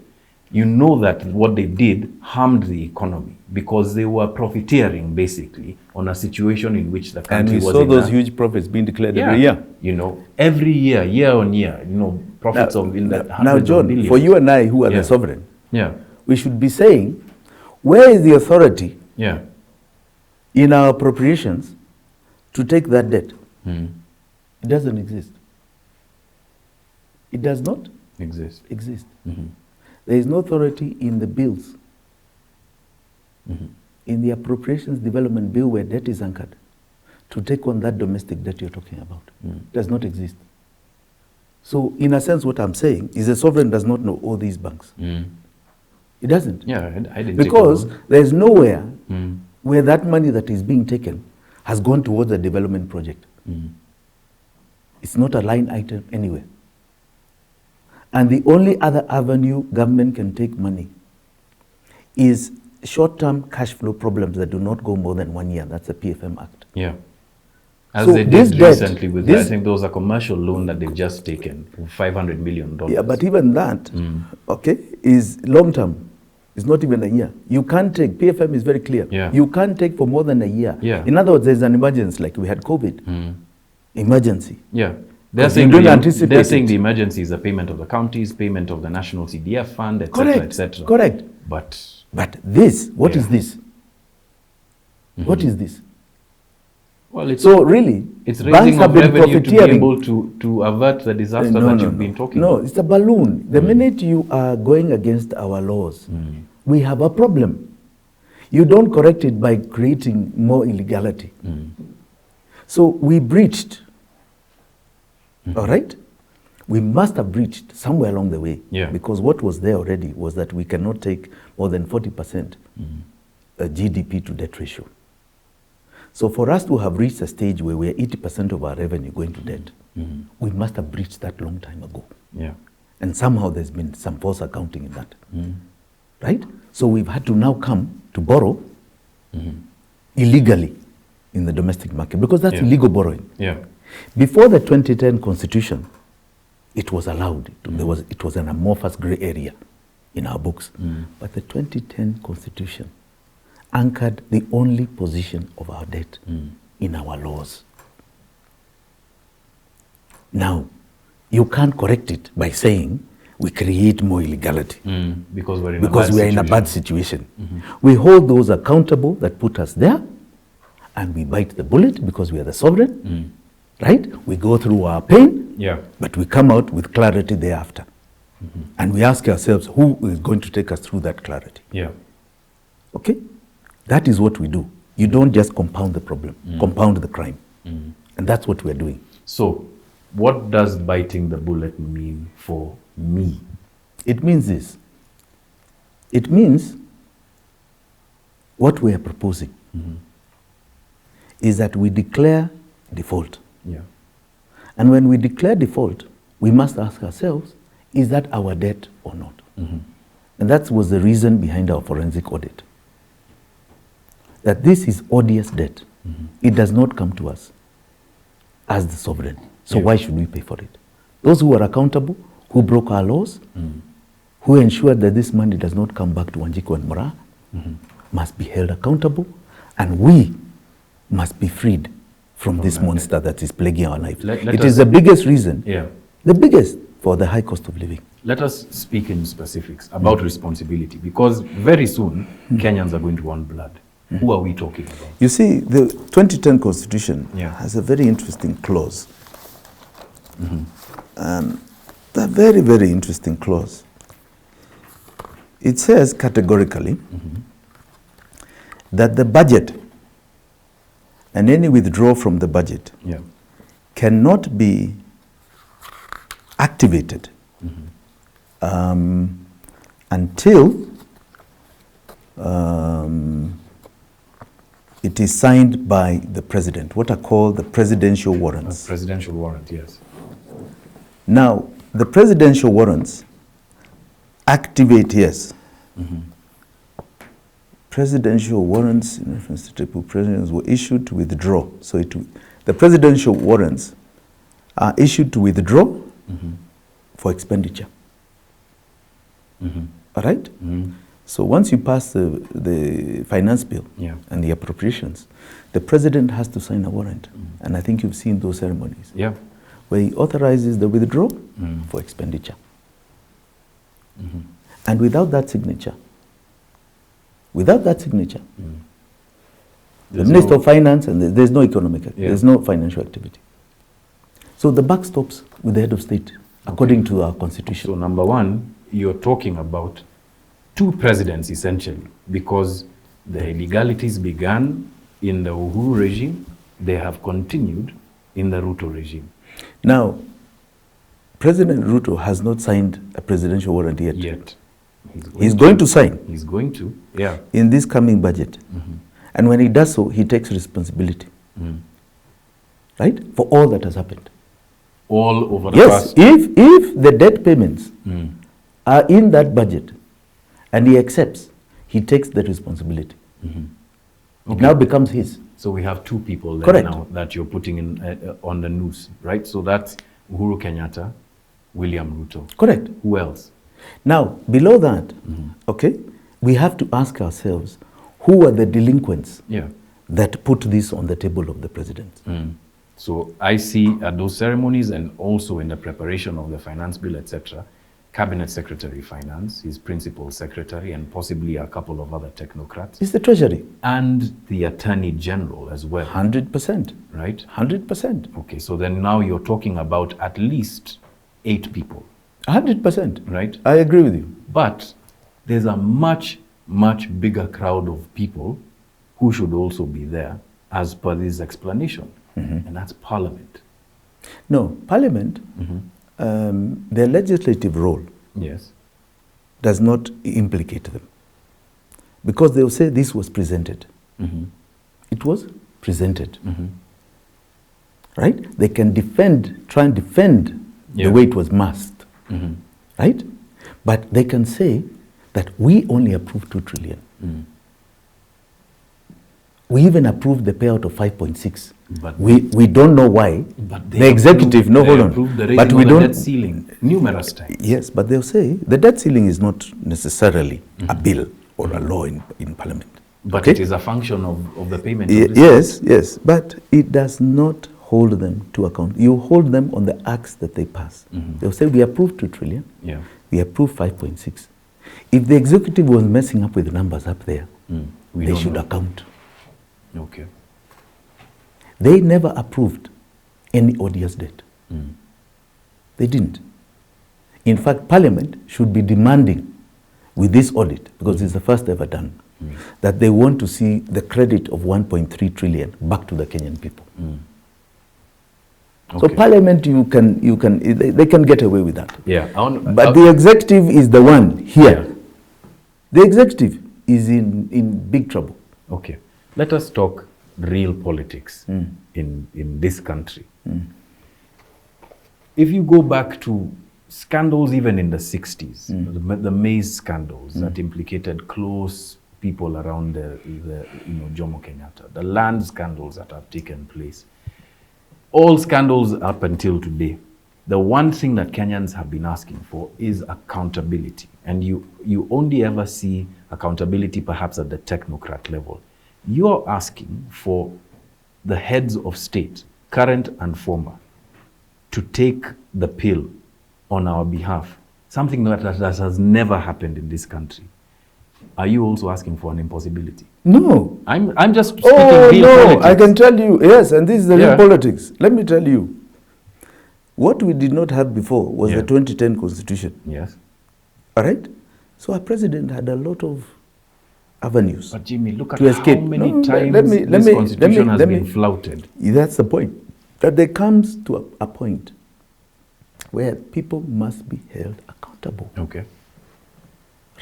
You know that what they did harmed the economy because they were profiteering basically on a situation in which the country was in. And we saw those huge profits being declared every year. You know, every year, year on year, you know, profits in the hundreds now, John, of billions. for you and I who are the sovereign, yeah, we should be saying, where is the authority in our appropriations to take that debt? It doesn't exist. It does not exist. There is no authority in the bills, in the appropriations development bill where debt is anchored, to take on that domestic debt you're talking about. It does not exist. So in a sense, what I'm saying is the sovereign does not know all these banks. It doesn't. Yeah, I didn't. Because there's nowhere where that money that is being taken has gone towards a development project. It's not a line item anywhere. And the only other avenue government can take money is short-term cash flow problems that do not go more than 1 year. That's the PFM Act. Yeah. As So they this did debt, recently with, I think there was a commercial loan that they've just taken, $500 million. Yeah, but even that, okay, is long-term. It's not even a year. You can't take, PFM is very clear. Yeah. You can't take for more than a year. Yeah. In other words, there's an emergency, like we had COVID. Emergency. Yeah. They're saying the emergency is a payment of the counties, payment of the national CDF fund, etc., etc. Correct. But this, what is this? What is this? Well, it's so really, it's raising of revenue to be able to avert the disaster that you've been talking about. No, it's a balloon. The minute you are going against our laws, we have a problem. You don't correct it by creating more illegality. So we breached. All right? We must have breached somewhere along the way. Yeah. Because what was there already was that we cannot take more than 40% GDP to debt ratio. So for us to have reached a stage where we're 80% of our revenue going to debt, we must have breached that long time ago. Yeah. And somehow there's been some false accounting in that. Right? So we've had to now come to borrow illegally in the domestic market, because that's illegal borrowing. Yeah. Before the 2010 Constitution, it was allowed. It was an amorphous gray area in our books. But the 2010 Constitution anchored the only position of our debt in our laws. Now, you can't correct it by saying we create more illegality. Because we're in a bad situation. We hold those accountable that put us there, and we bite the bullet because we are the sovereign. Right? We go through our pain, but we come out with clarity thereafter. And we ask ourselves, who is going to take us through that clarity? Yeah. Okay? That is what we do. You don't just compound the problem, compound the crime. And that's what we're doing. So, what does biting the bullet mean for me? It means this. It means what we are proposing is that we declare default. Yeah. And when we declare default, we must ask ourselves, is that our debt or not? And that was the reason behind our forensic audit. That this is odious debt. It does not come to us as the sovereign. So why should we pay for it? Those who are accountable, who broke our laws, who ensured that this money does not come back to Wanjigi and Mora, must be held accountable, and we must be freed from this monster that is plaguing our lives. It is the biggest reason, the biggest, for the high cost of living. Let us speak in specifics about responsibility, because very soon Kenyans are going to want blood. Who are we talking about? You see, the 2010 Constitution has a very interesting clause. A very, very interesting clause. It says categorically that the budget and any withdrawal from the budget cannot be activated until it is signed by the president, what are called the presidential warrants. Presidential warrant, yes. Now, the presidential warrants activate, presidential warrants in reference to presidents were issued to withdraw. So the presidential warrants are issued to withdraw for expenditure. All right? So once you pass the finance bill and the appropriations, the president has to sign a warrant. And I think you've seen those ceremonies. Where he authorizes the withdrawal for expenditure. And without that signature, the Minister of Finance, and there's no economic, there's no financial activity. So the buck stops with the head of state, according to our constitution. So number one, you're talking about two presidents essentially, because the illegalities began in the Uhuru regime, they have continued in the Ruto regime. Now, President Ruto has not signed a presidential warrant yet. He's going to sign. He's going to, in this coming budget. And when he does so, he takes responsibility. Right? For all that has happened. All over the past. Yes, if the debt payments are in that budget and he accepts, he takes the responsibility. It now becomes his. So we have two people there now that you're putting in on the noose, right? So that's Uhuru Kenyatta, William Ruto. Correct. Who else? Now, below that, we have to ask ourselves, who are the delinquents that put this on the table of the president? So I see at those ceremonies and also in the preparation of the finance bill, etc., Cabinet Secretary Finance, his principal secretary, and possibly a couple of other technocrats. It's the Treasury. And the Attorney General as well. 100%. Right? 100%. Okay, so then now you're talking about at least 8 people. 100%. Right? I agree with you. But there's a much, much bigger crowd of people who should also be there as per this explanation. And that's Parliament. No, Parliament, their legislative role does not implicate them. because they'll say this was presented. It was presented. Right? They can try and defend the way it was masked. Right? But they can say that we only approved 2 trillion. We even approved the payout of 5.6. But we don't know why. But the executive, no, hold on. But we don't. Debt ceiling numerous times. Yes, but they'll say the debt ceiling is not necessarily a bill or a law in Parliament. But it is a function of the payment. Yes, but it does not hold them to account. You hold them on the acts that they pass. They'll say we approved 2 trillion. We approved 5.6. If the executive was messing up with the numbers up there, they should account. Okay. They never approved any odious debt. They didn't. In fact, Parliament should be demanding with this audit, because it's the first ever done, that they want to see the credit of 1.3 trillion back to the Kenyan people. So Parliament, they can get away with that. But the executive is the one here. The executive is in big trouble. Okay. Let us talk real politics in this country. If you go back to scandals even in the 60s, the maize scandals that implicated close people around the Jomo Kenyatta, the land scandals that have taken place, all scandals up until today, the one thing that Kenyans have been asking for is accountability. And you only ever see accountability perhaps at the technocrat level. You're asking for the heads of state, current and former, to take the pill on our behalf, something that has never happened in this country. Are you also asking for an impossibility? No. I'm just speaking real politics. I can tell you, yes, and this is the real politics. Let me tell you, what we did not have before was the 2010 Constitution. Yes. All right? So our president had a lot of avenues. But Jimmy, look at to escape. How many times this Constitution has been flouted. That's the point. That there comes to a point where people must be held accountable. Okay.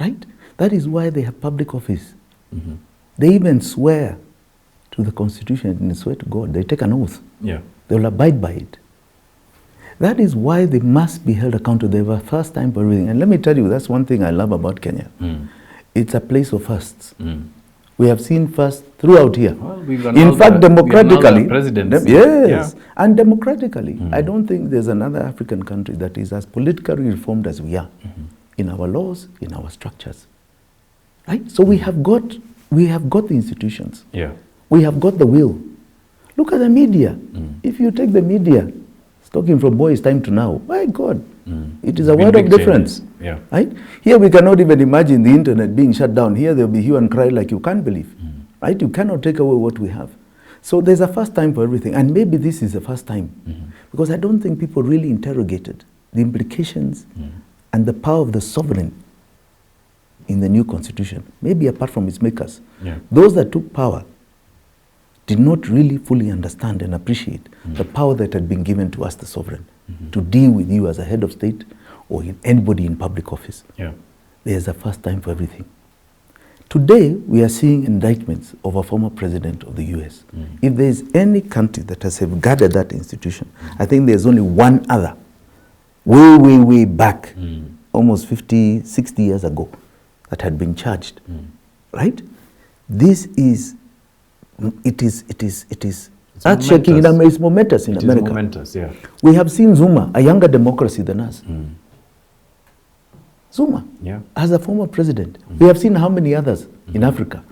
Right? That is why they have public office. They even swear to the Constitution and they swear to God. They take an oath. Yeah. They will abide by it. That is why they must be held accountable. They have a first time for everything. And let me tell you, that's one thing I love about Kenya. It's a place of firsts. We have seen firsts throughout here. Well, in fact, democratically, yes, and democratically, I don't think there's another African country that is as politically reformed as we are in our laws, in our structures. Right? So we have got the institutions. Yeah. We have got the will. Look at the media. If you take the media, talking from boys' time to now, my God, it is a world of difference. Yeah. Right? Here we cannot even imagine the internet being shut down. Here there'll be hue and cry like you can't believe. Right? You cannot take away what we have. So there's a first time for everything. And maybe this is the first time. Because I don't think people really interrogated the implications and the power of the sovereign in the new constitution. Maybe apart from its makers. Those that took power did not really fully understand and appreciate the power that had been given to us, the sovereign, to deal with you as a head of state or anybody in public office. There's a first time for everything. Today, we are seeing indictments of a former president of the US. If there's any country that has safeguarded that institution, I think there's only one other, way back, almost 50, 60 years ago, that had been charged. Right? This is earth-shaking in America. It's momentous in America. Momentous, yeah. We have seen Zuma, a younger democracy than us. Zuma, as a former president. We have seen how many others in Africa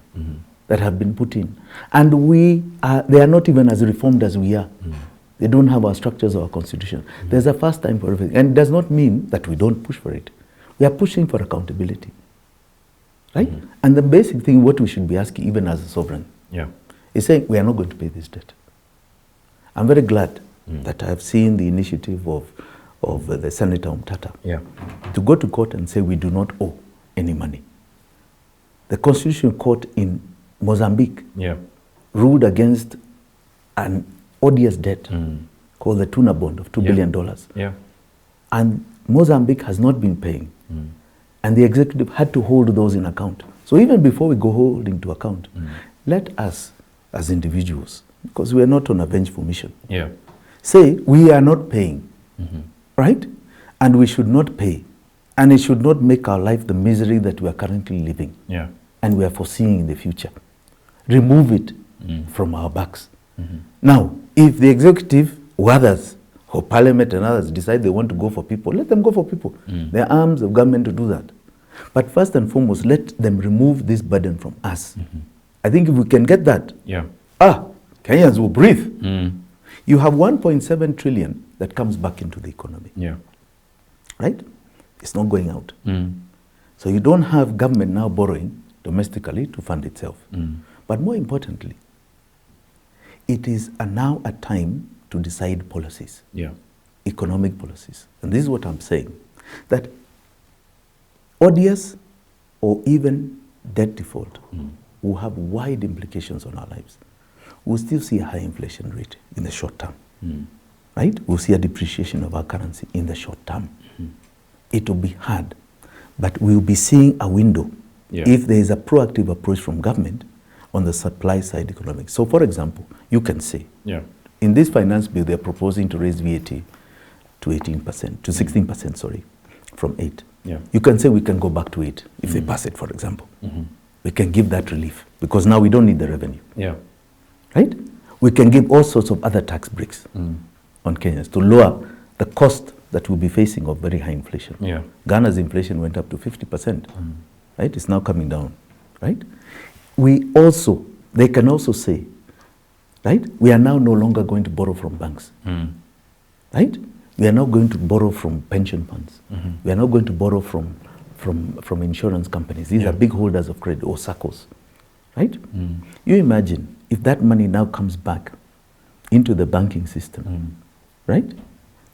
that have been put in. And they are not even as reformed as we are. They don't have our structures or our constitution. There's a first time for everything. And it does not mean that we don't push for it. We are pushing for accountability. Right? And the basic thing, what we should be asking, even as a sovereign, is saying, we are not going to pay this debt. I'm very glad that I have seen the initiative of the Senator Umtata to go to court and say we do not owe any money. The Constitutional Court in Mozambique ruled against an odious debt called the Tuna Bond of $2 billion. And Mozambique has not been paying. And the executive had to hold those in account. So even before we go hold into account, let us as individuals, because we are not on a vengeful mission, say we are not paying, right? And we should not pay. And it should not make our life the misery that we are currently living. And we are foreseeing in the future. Remove it from our backs. Now, if the executive or others, or parliament and others decide they want to go for people, let them go for people. There are arms of government to do that. But first and foremost, let them remove this burden from us. I think if we can get that, Kenyans will breathe. You have 1.7 trillion that comes back into the economy. Right? It's not going out. So you don't have government now borrowing domestically to fund itself. But more importantly, it is now a time to decide policies, economic policies. And this is what I'm saying, that ODS or even debt default will have wide implications on our lives. We'll still see a high inflation rate in the short term, right? We'll see a depreciation of our currency in the short term. It will be hard, but we'll be seeing a window if there is a proactive approach from government on the supply side economics. So for example, you can say, in this finance bill, they're proposing to raise VAT to 18%, to 16%, sorry, from 8. You can say we can go back to 8 if they pass it, for example. We can give that relief because now we don't need the revenue. Right? We can give all sorts of other tax breaks on Kenyans to lower the cost that we'll be facing of very high inflation. Ghana's inflation went up to 50%. Right? It's now coming down. Right? They can also say, right? We are now no longer going to borrow from banks. Right? We are now going to borrow from pension funds. We are now going to borrow from insurance companies. These are big holders of credit or SACCOs. Right? You imagine if that money now comes back into the banking system, right?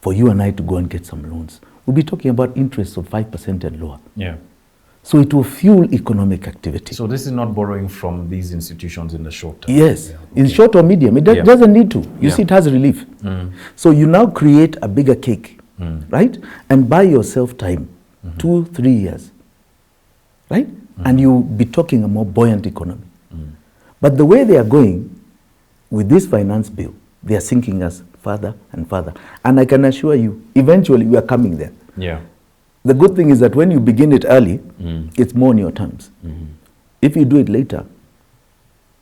For you and I to go and get some loans, we'll be talking about interest of 5% and lower. So it will fuel economic activity. So this is not borrowing from these institutions in the short term? Yes, in short or medium. It doesn't need to. You see, it has relief. So you now create a bigger cake, right? And buy yourself time, 2-3 years, right? And you'll be talking a more buoyant economy. But the way they are going with this finance bill, they are sinking us further and further. And I can assure you, eventually we are coming there. The good thing is that when you begin it early, it's more on your terms. If you do it later,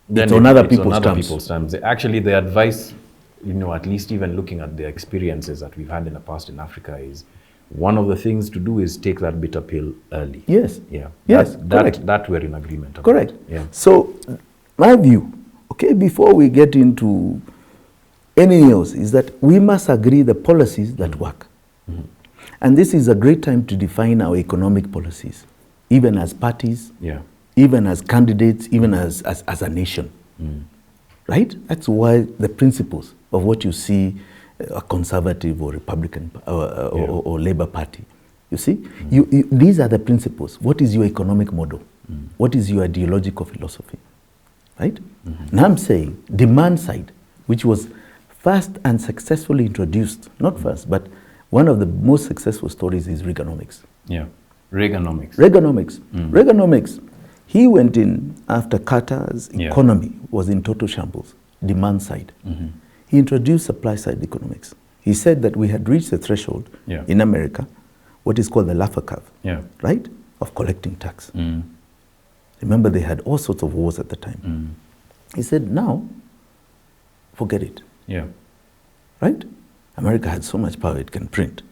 then it's on other people's terms. Actually, the advice, at least even looking at the experiences that we've had in the past in Africa, is one of the things to do is take that bitter pill early. Yes. That we're in agreement about. Correct. So my view, before we get into anything else, is that we must agree the policies that work. And this is a great time to define our economic policies, even as parties, even as candidates, even as a nation. Right? That's why the principles of what you see a conservative or Republican or Labour Party, you see, these are the principles. What is your economic model? What is your ideological philosophy? Right? Now I'm saying demand side, which was first and successfully introduced, not first, but one of the most successful stories is Reaganomics. Reaganomics. He went in after Carter's economy was in total shambles, demand side. He introduced supply side economics. He said that we had reached the threshold in America, what is called the Laffer curve, right, of collecting tax. Remember, they had all sorts of wars at the time. He said, now, forget it. Right? America had so much power it can print.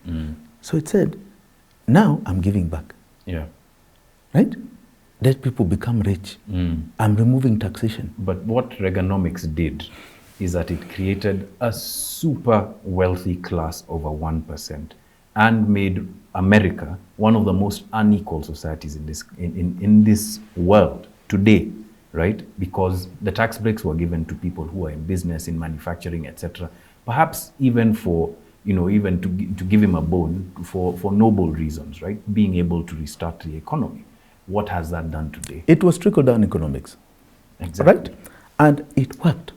So it said, now I'm giving back. Right? Let people become rich. I'm removing taxation. But what Reaganomics did is that it created a super wealthy class over 1% and made America one of the most unequal societies in this world today, right? Because the tax breaks were given to people who are in business, in manufacturing, etc. Perhaps even for, even to give him a bone for noble reasons, right? Being able to restart the economy. What has that done today? It was trickle-down economics. Exactly. Right? And it worked.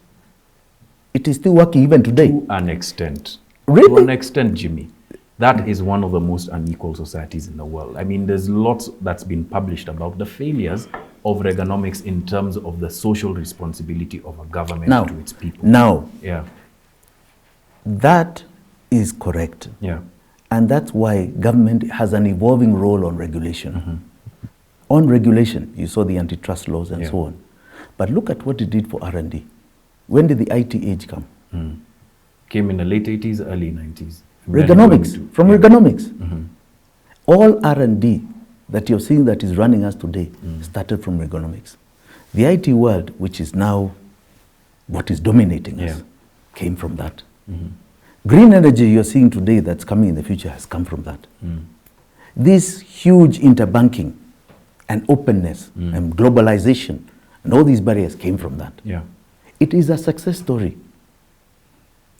It is still working even today. To an extent. Really? To an extent, Jimmy. That is one of the most unequal societies in the world. I mean, there's lots that's been published about the failures of Reaganomics in terms of the social responsibility of a government Now, to its people. Now, Yeah. that is correct. Yeah. And that's why government has an evolving role on regulation. On regulation, you saw the antitrust laws and so on. But look at what it did for R&D. When did the IT age come? Came in the late 80s, early 90s. Reaganomics, from Reaganomics. All R&D that you're seeing that is running us today started from Reaganomics. The IT world, which is now what is dominating us, came from that. Green energy you're seeing today that's coming in the future has come from that. This huge interbanking and openness and globalization and all these barriers came from that. Yeah. It is a success story.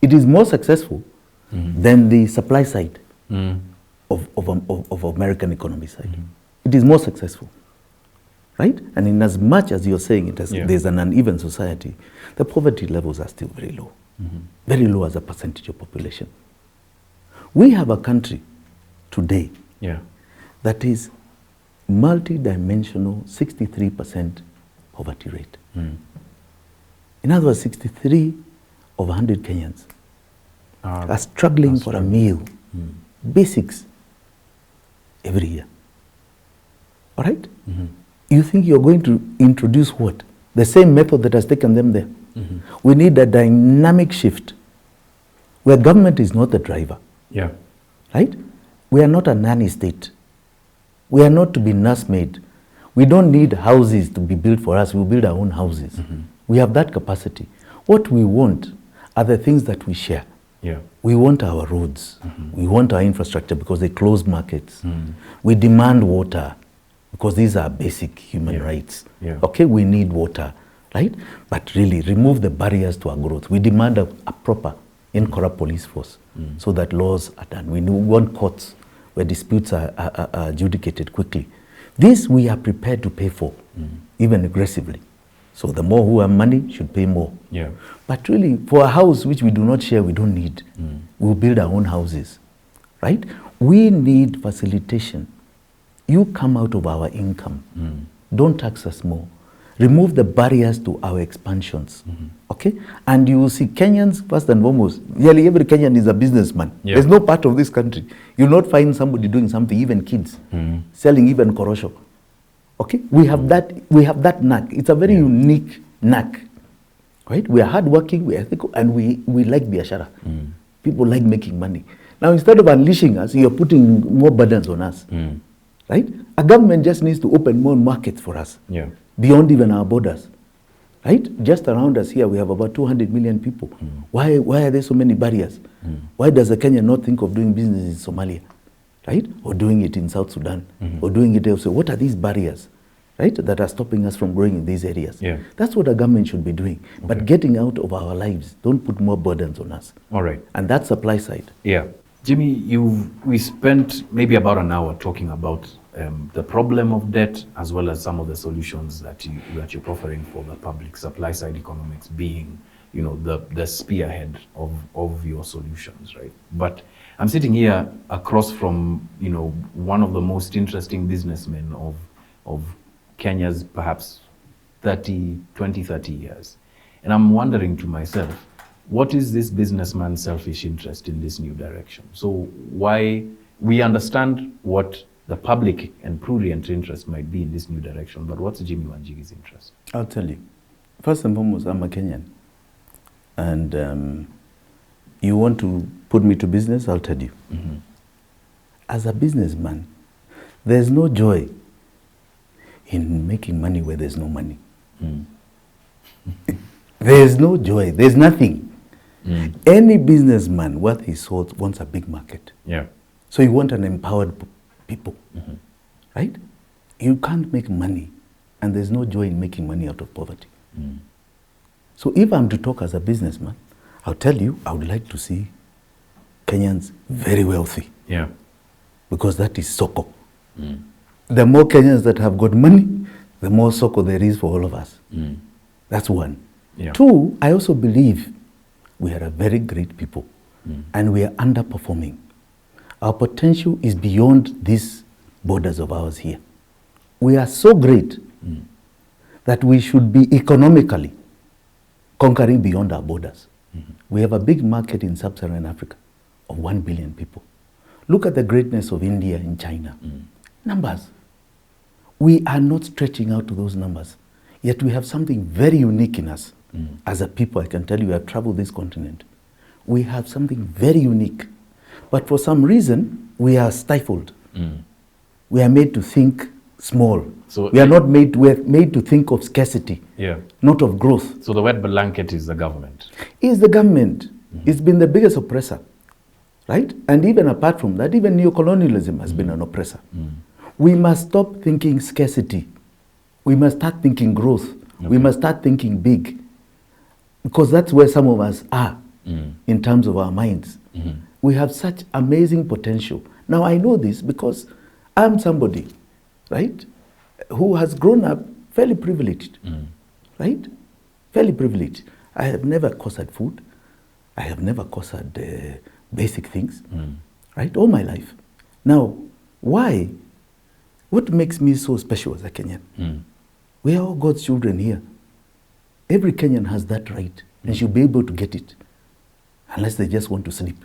It is more successful than the supply side of American economy side. It is more successful, right? And in as much as you're saying it as there's an uneven society, the poverty levels are still very low. Very low as a percentage of population. We have a country today that is multi-dimensional 63% poverty rate. In other words, 63 of 100 Kenyans are struggling for a meal, basics, every year. All right? You think you're going to introduce what? The same method that has taken them there. We need a dynamic shift where government is not the driver. Yeah. Right? We are not a nanny state. We are not to be nursemaid. We don't need houses to be built for us. We'll build our own houses. We have that capacity. What we want are the things that we share. Yeah. We want our roads. We want our infrastructure because they close markets. We demand water because these are basic human rights. Okay, we need water, right? But really remove the barriers to our growth. We demand a proper, incorrupt police force so that laws are done. We want courts where disputes are adjudicated quickly. This we are prepared to pay for, even aggressively. So the more who have money should pay more. Yeah. But really, for a house which we do not share, we don't need. We'll build our own houses, right? We need facilitation. You come out of our income. Don't tax us more. Remove the barriers to our expansions, okay? And you will see Kenyans, first and foremost, nearly every Kenyan is a businessman. There's no part of this country. You'll not find somebody doing something, even kids, selling even korosho. Okay, we have that knack. It's a very unique knack, right? We are hardworking, we are ethical, and we like biashara. People like making money. Now, instead of unleashing us, you're putting more burdens on us, right? A government just needs to open more markets for us, beyond even our borders, right? Just around us here, we have about 200 million people. Why are there so many barriers? Why does a Kenyan not think of doing business in Somalia? Right? Or doing it in South Sudan, or doing it elsewhere. What are these barriers, right, that are stopping us from growing in these areas? That's what a government should be doing. But getting out of our lives, don't put more burdens on us. All right. And that's supply side. Yeah. Jimmy, we spent maybe about an hour talking about the problem of debt as well as some of the solutions that you're proffering for the public, supply side economics being, you know, the spearhead of your solutions, right? But I'm sitting here across from, you know, one of the most interesting businessmen of Kenya's perhaps 20, 30 years. And I'm wondering to myself, what is this businessman's selfish interest in this new direction? So why we understand what the public and prurient interest might be in this new direction, but what's Jimmy Wanjigi's interest? I'll tell you. First and foremost, I'm a Kenyan. And you want to put me to business, I'll tell you. As a businessman, there's no joy in making money where there's no money. There's no joy. There's nothing. Any businessman worth his salt wants a big market. So you want an empowered people, right? You can't make money, and there's no joy in making money out of poverty. So if I'm to talk as a businessman, I'll tell you, I would like to see Kenyans very wealthy. Because that is soko. The more Kenyans that have got money, the more soko there is for all of us. That's one. Two, I also believe we are a very great people and we are underperforming. Our potential is beyond these borders of ours here. We are so great that we should be economically conquering beyond our borders. We have a big market in sub-Saharan Africa of 1 billion people. Look at the greatness of India and China. Numbers. We are not stretching out to those numbers. Yet we have something very unique in us. As a people, I can tell you, I've traveled this continent. We have something very unique. But for some reason, we are stifled. We are made to think small. So we are not made, we're made to think of scarcity, not of growth. So the wet blanket is the government. Is the government. It's been the biggest oppressor, right? And even apart from that, even neocolonialism has been an oppressor. We must stop thinking scarcity. We must start thinking growth. We must start thinking big. Because that's where some of us are in terms of our minds. We have such amazing potential. Now I know this because I'm somebody, right, who has grown up fairly privileged, right? Fairly privileged. I have never costered food. I have never costered basic things, right, all my life. Now, why? What makes me so special as a Kenyan? We are all God's children here. Every Kenyan has that right and should be able to get it, unless they just want to sleep,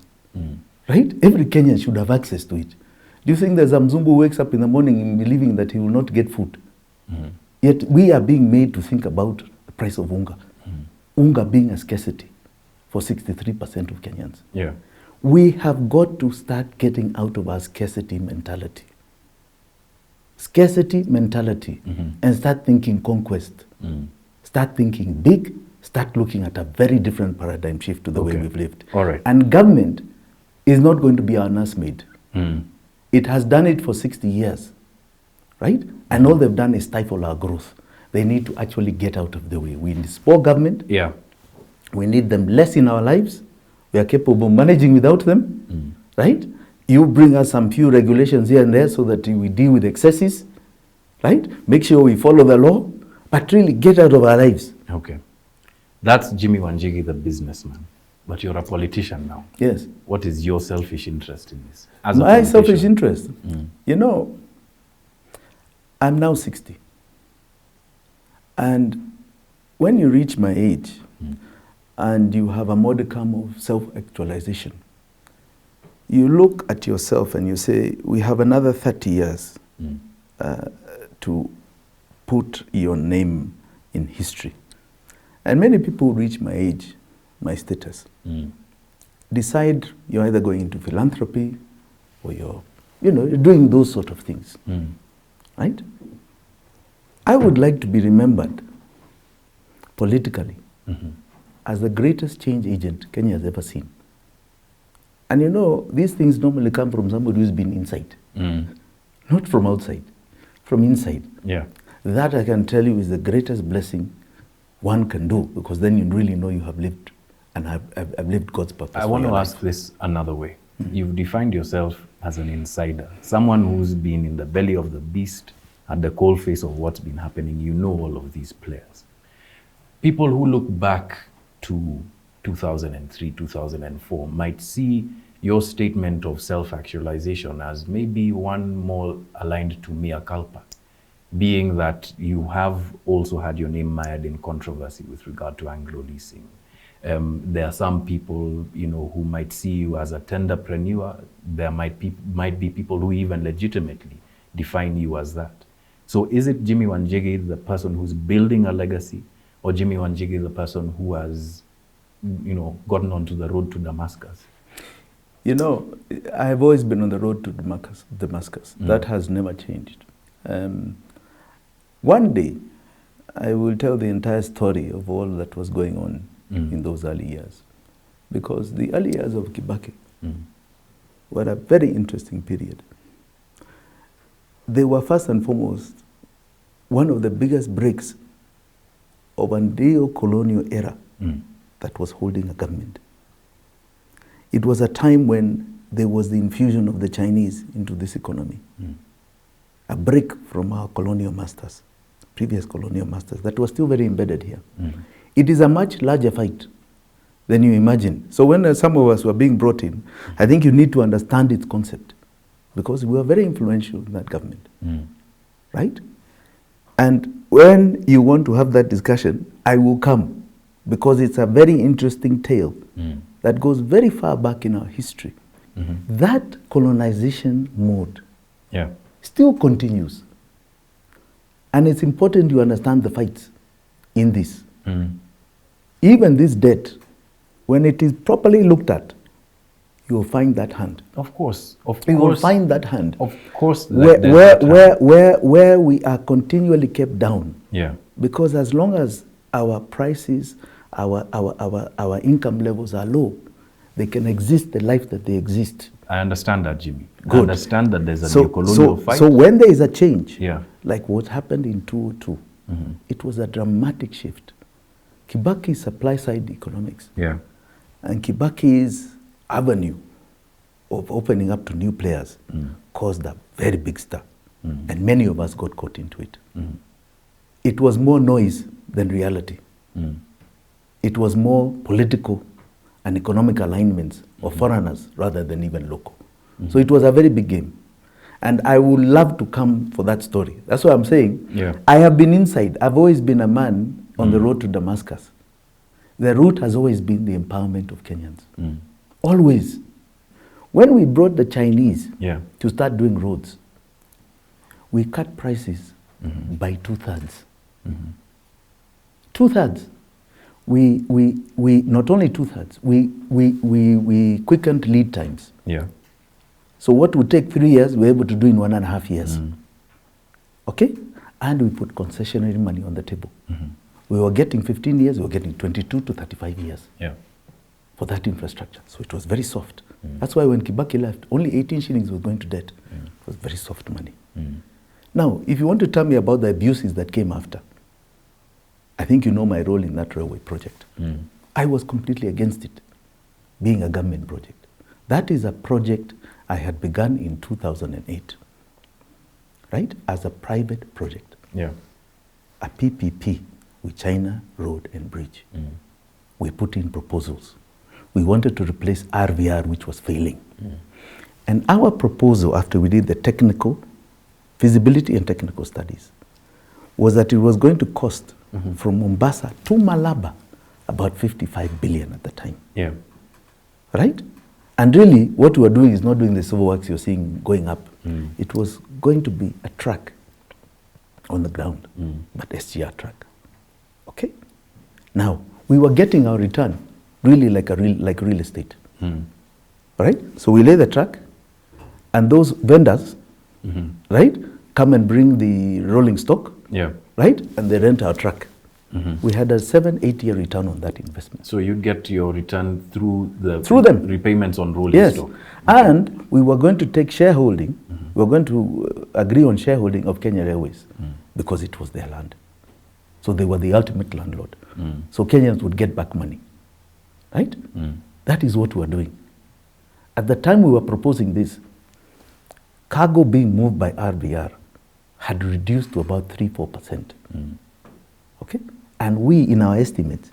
right? Every Kenyan should have access to it. Do you think there's a Mzungu who wakes up in the morning in believing that he will not get food? Yet we are being made to think about the price of unga. Unga being a scarcity for 63% of Kenyans. We have got to start getting out of our scarcity mentality. Scarcity mentality and start thinking conquest. Start thinking big, start looking at a very different paradigm shift to the way we've lived. All right. And government is not going to be our nursemaid. It has done it for 60 years, right? And all they've done is stifle our growth. They need to actually get out of the way. We need poor government. We need them less in our lives. We are capable of managing without them, right? You bring us some few regulations here and there so that we deal with excesses, right? Make sure we follow the law, but really get out of our lives. Okay. That's Jimmy Wanjigi, the businessman. But you're a politician now. Yes. What is your selfish interest in this? As a My politician? selfish interest? You know, I'm now 60. And when you reach my age and you have a modicum of self-actualization, you look at yourself and you say, we have another 30 years to put your name in history. And many people reach my age, my status, decide you're either going into philanthropy or you're doing those sort of things, right? I would like to be remembered politically as the greatest change agent Kenya has ever seen. And you know, these things normally come from somebody who's been inside, not from outside, from inside. That I can tell you is the greatest blessing one can do, because then you really know you have lived and have lived God's purpose. I want to ask this another way. You've defined yourself as an insider, someone who's been in the belly of the beast, at the coalface of what's been happening. You know all of these players. People who look back to 2003, 2004 might see your statement of self-actualization as maybe one more aligned to mea culpa, being that you have also had your name mired in controversy with regard to Anglo leasing. There are some people, who might see you as a tenderpreneur. There might be people who even legitimately define you as that. So is it Jimmy Wanjigi, the person who's building a legacy, or Jimmy Wanjigi, the person who has, gotten onto the road to Damascus? You know, I have always been on the road to Damascus. That has never changed. One day, I will tell the entire story of all that was going on in those early years. Because the early years of Kibaki were a very interesting period. They were first and foremost one of the biggest breaks of a neo-colonial era that was holding a government. It was a time when there was the infusion of the Chinese into this economy. A break from our colonial masters, previous colonial masters, that was still very embedded here. It is a much larger fight than you imagine. So when some of us were being brought in, I think you need to understand its concept, because we were very influential in that government, right? And when you want to have that discussion, I will come, because it's a very interesting tale that goes very far back in our history. That colonization mode still continues. And it's important you understand the fights in this. Even this debt, when it is properly looked at, you will find that hand. Of course. You will find that hand. Of course. Where we are continually kept down. Yeah. Because as long as our prices, our income levels are low, they can exist the life that they exist. I understand that, Jimmy. Good. I understand that there's a neocolonial fight. So when there is a change, yeah, like what happened in 2002, it was a dramatic shift. Kibaki's supply-side economics, yeah, and Kibaki's avenue of opening up to new players caused a very big stir, and many of us got caught into it. It was more noise than reality. It was more political and economic alignments of foreigners rather than even local. So it was a very big game. And I would love to come for that story. That's what I'm saying. Yeah. I have been inside. I've always been a man on the road to Damascus. The route has always been the empowerment of Kenyans. Always. When we brought the Chinese to start doing roads, we cut prices by 2/3. 2/3. We not only 2/3, we quickened lead times. Yeah. So what would take 3 years, we're able to do in 1.5 years. Okay? And we put concessionary money on the table. We were getting 15 years, we were getting 22 to 35 years for that infrastructure. So it was very soft. That's why when Kibaki left, only 18 shillings was going to debt. It was very soft money. Now, if you want to tell me about the abuses that came after, I think you know my role in that railway project. I was completely against it, being a government project. That is a project I had begun in 2008, right, as a private project. Yeah. A PPP with China Road and Bridge. We put in proposals. We wanted to replace RVR, which was failing. And our proposal, after we did the technical, feasibility and technical studies, was that it was going to cost from Mombasa to Malaba about 55 billion at the time. Yeah. Right? And really, what we were doing is not doing the civil works you're seeing going up. It was going to be a track on the ground, but SGR track. Okay? Now, we were getting our return really like real estate. Right? So we lay the track, and those vendors, right, come and bring the rolling stock, right, and they rent our truck. We had a 7-8 year return on that investment. So you get your return through them repayments on rolling stock. And we were going to take shareholding. We were going to agree on shareholding of Kenya Railways because it was their land. So they were the ultimate landlord. So Kenyans would get back money, right? That is what we were doing. At the time we were proposing this, cargo being moved by RVR had reduced to about 3-4%. Okay? And we, in our estimates,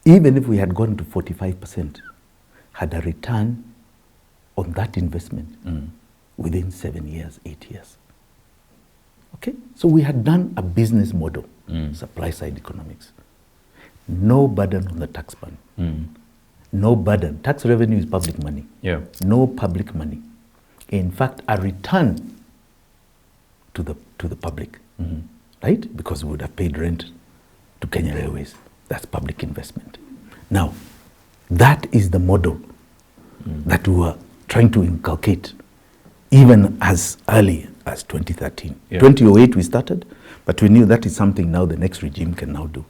even if we had gone to 45%, had a return on that investment within 7 years, 8 years. Okay? So we had done a business model, supply side economics. No burden on the tax man. No burden. Tax revenue is public money. Yeah. No public money. In fact, a return to the public, right? Because we would have paid rent to Kenya Railways. That's public investment. Now, that is the model that we were trying to inculcate even as early as 2013. 2008 we started, but we knew that is something now the next regime can now do.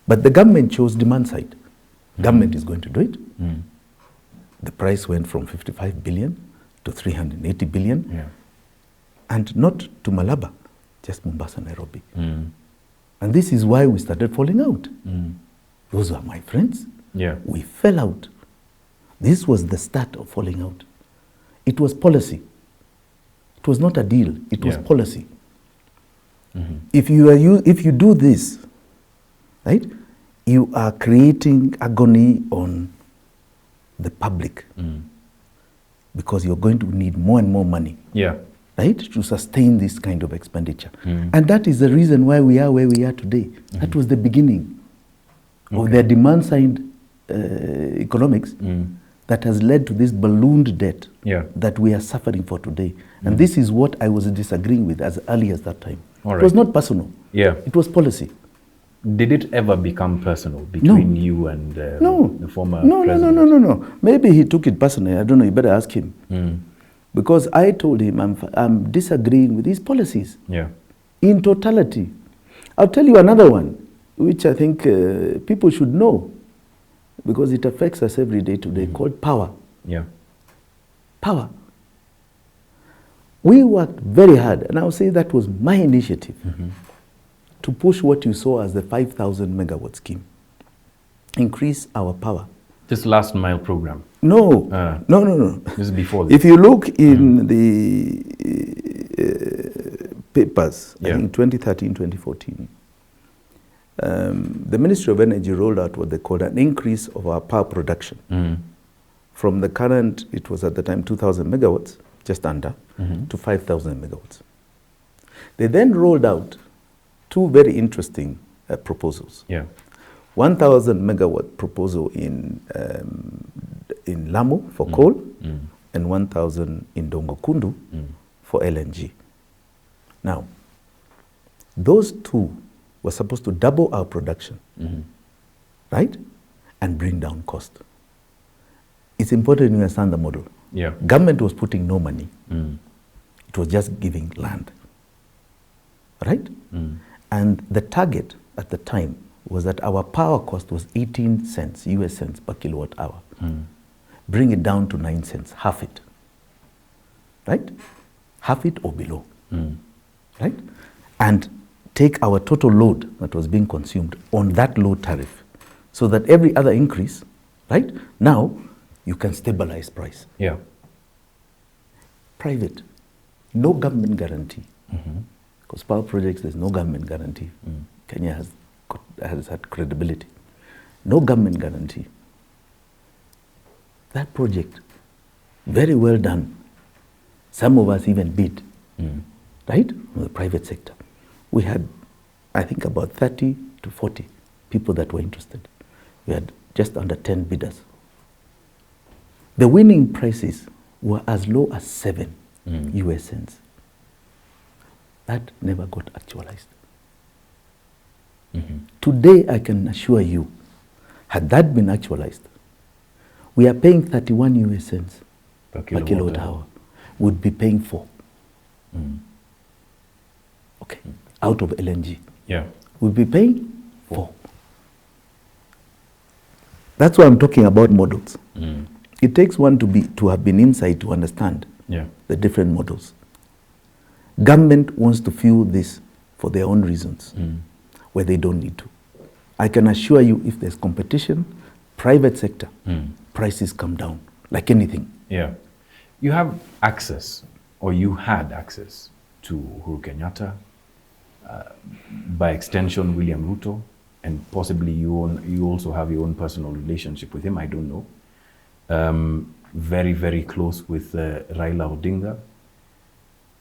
But the government chose demand side. Government is going to do it. The price went from 55 billion to 380 billion. And not to Malaba, just Mombasa, Nairobi. And this is why we started falling out. Those are my friends. We fell out. This was the start of falling out. It was policy. It was not a deal. It was policy. If you do this, right, you are creating agony on the public because you're going to need more and more money. right, to sustain this kind of expenditure. And that is the reason why we are where we are today. That was the beginning of their demand-side economics that has led to this ballooned debt that we are suffering for today. And this is what I was disagreeing with as early as that time. It was not personal. It was policy. Did it ever become personal between you and the former president? No. Maybe he took it personally. I don't know. You better ask him. Because I told him I'm disagreeing with his policies in totality. I'll tell you another one, which I think people should know, because it affects us every day today, called power. Power. We worked very hard, and I'll say that was my initiative, to push what you saw as the 5,000 megawatt scheme. Increase our power. This last mile program? No. This is before this. If you look in the papers, I think 2013, 2014, the Ministry of Energy rolled out what they called an increase of our power production. From the current, it was at the time 2,000 megawatts, just under, to 5,000 megawatts. They then rolled out two very interesting proposals. 1,000 megawatt proposal in Namu for coal, and 1,000 in Dongokundu for LNG. Now, those two were supposed to double our production, right? And bring down cost. It's important to understand the model. Government was putting no money. It was just giving land, right? And the target at the time was that our power cost was 18 cents, US cents per kilowatt hour. Bring it down to 9 cents, half it, right? Half it or below, right? And take our total load that was being consumed on that low tariff, so that every other increase, right? Now, you can stabilize price. Private, no government guarantee. Because power projects, there's no government guarantee. Kenya has had credibility. No government guarantee. That project, very well done. Some of us even bid, right? From the private sector. We had, I think, about 30 to 40 people that were interested. We had just under 10 bidders. The winning prices were as low as 7 US cents. That never got actualized. Today, I can assure you, had that been actualized, we are paying 31 US cents per kilowatt hour. Would be paying 4. Okay, out of LNG. We'll be paying 4. That's why I'm talking about models. It takes one to have been inside to understand the different models. Government wants to fuel this for their own reasons, where they don't need to. I can assure you, if there's competition, private sector, prices come down, like anything. You have access, or you had access, to Uhuru Kenyatta, by extension William Ruto, and possibly you also have your own personal relationship with him, I don't know. Very, very close with Raila Odinga.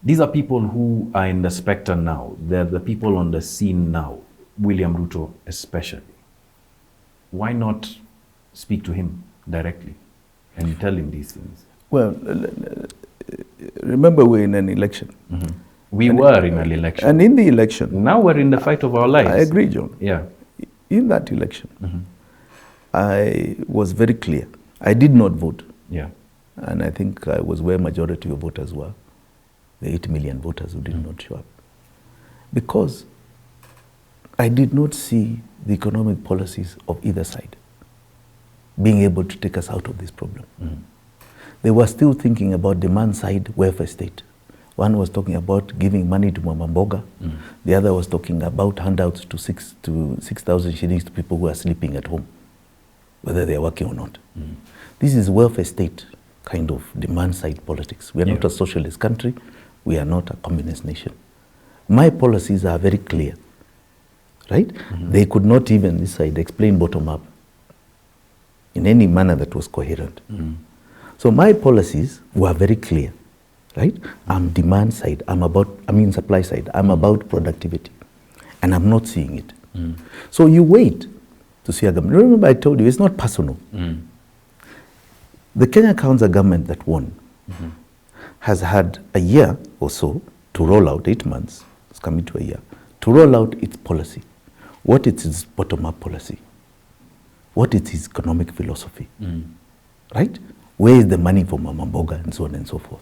These are people who are in the spectre now. They're the people on the scene now, William Ruto especially. Why not speak to him directly and tell him these things? Well, remember we're in an election. We were in an election. And in the election... Now we're in the fight of our lives. I agree, John. In that election, I was very clear. I did not vote. And I think I was where majority of voters were. The 8 million voters who did not show up. Because I did not see the economic policies of either side being able to take us out of this problem. They were still thinking about demand-side welfare state. One was talking about giving money to Mama Mboga. The other was talking about handouts to 6,000 shillings to people who are sleeping at home, whether they are working or not. This is welfare state kind of demand-side politics. We are not a socialist country. We are not a communist nation. My policies are very clear, right? They could not even, this side, explain bottom-up in any manner that was coherent. So my policies were very clear, right? I'm demand side, supply side, I'm about productivity. And I'm not seeing it. So you wait to see a government. Remember I told you, it's not personal. The Kenya Council government that won has had a year or so to roll out, 8 months, it's coming to a year, to roll out its policy. What is its bottom-up policy? What is its economic philosophy? Right? Where is the money for Mama Mboga and so on and so forth?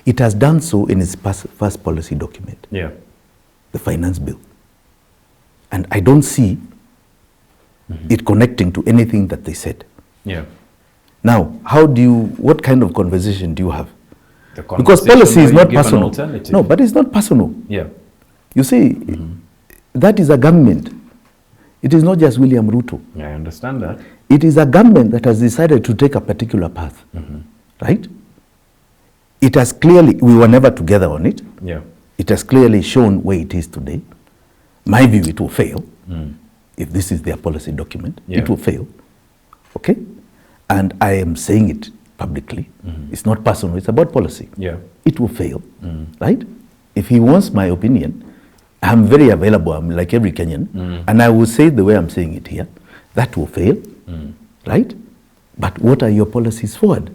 It has done so in its first policy document, the finance bill. And I don't see it connecting to anything that they said. Now, what kind of conversation do you have? Because policy is not personal. No, but it's not personal. You see, that is a government. It is not just William Ruto. I understand that. It is a government that has decided to take a particular path, right? It has clearly, we were never together on it. It has clearly shown where it is today. My view, it will fail. If this is their policy document, it will fail. Okay? And I am saying it publicly. It's not personal, it's about policy. It will fail, right? If he wants my opinion, I'm very available, I'm like every Kenyan, and I will say the way I'm saying it here. That will fail, right? But what are your policies forward?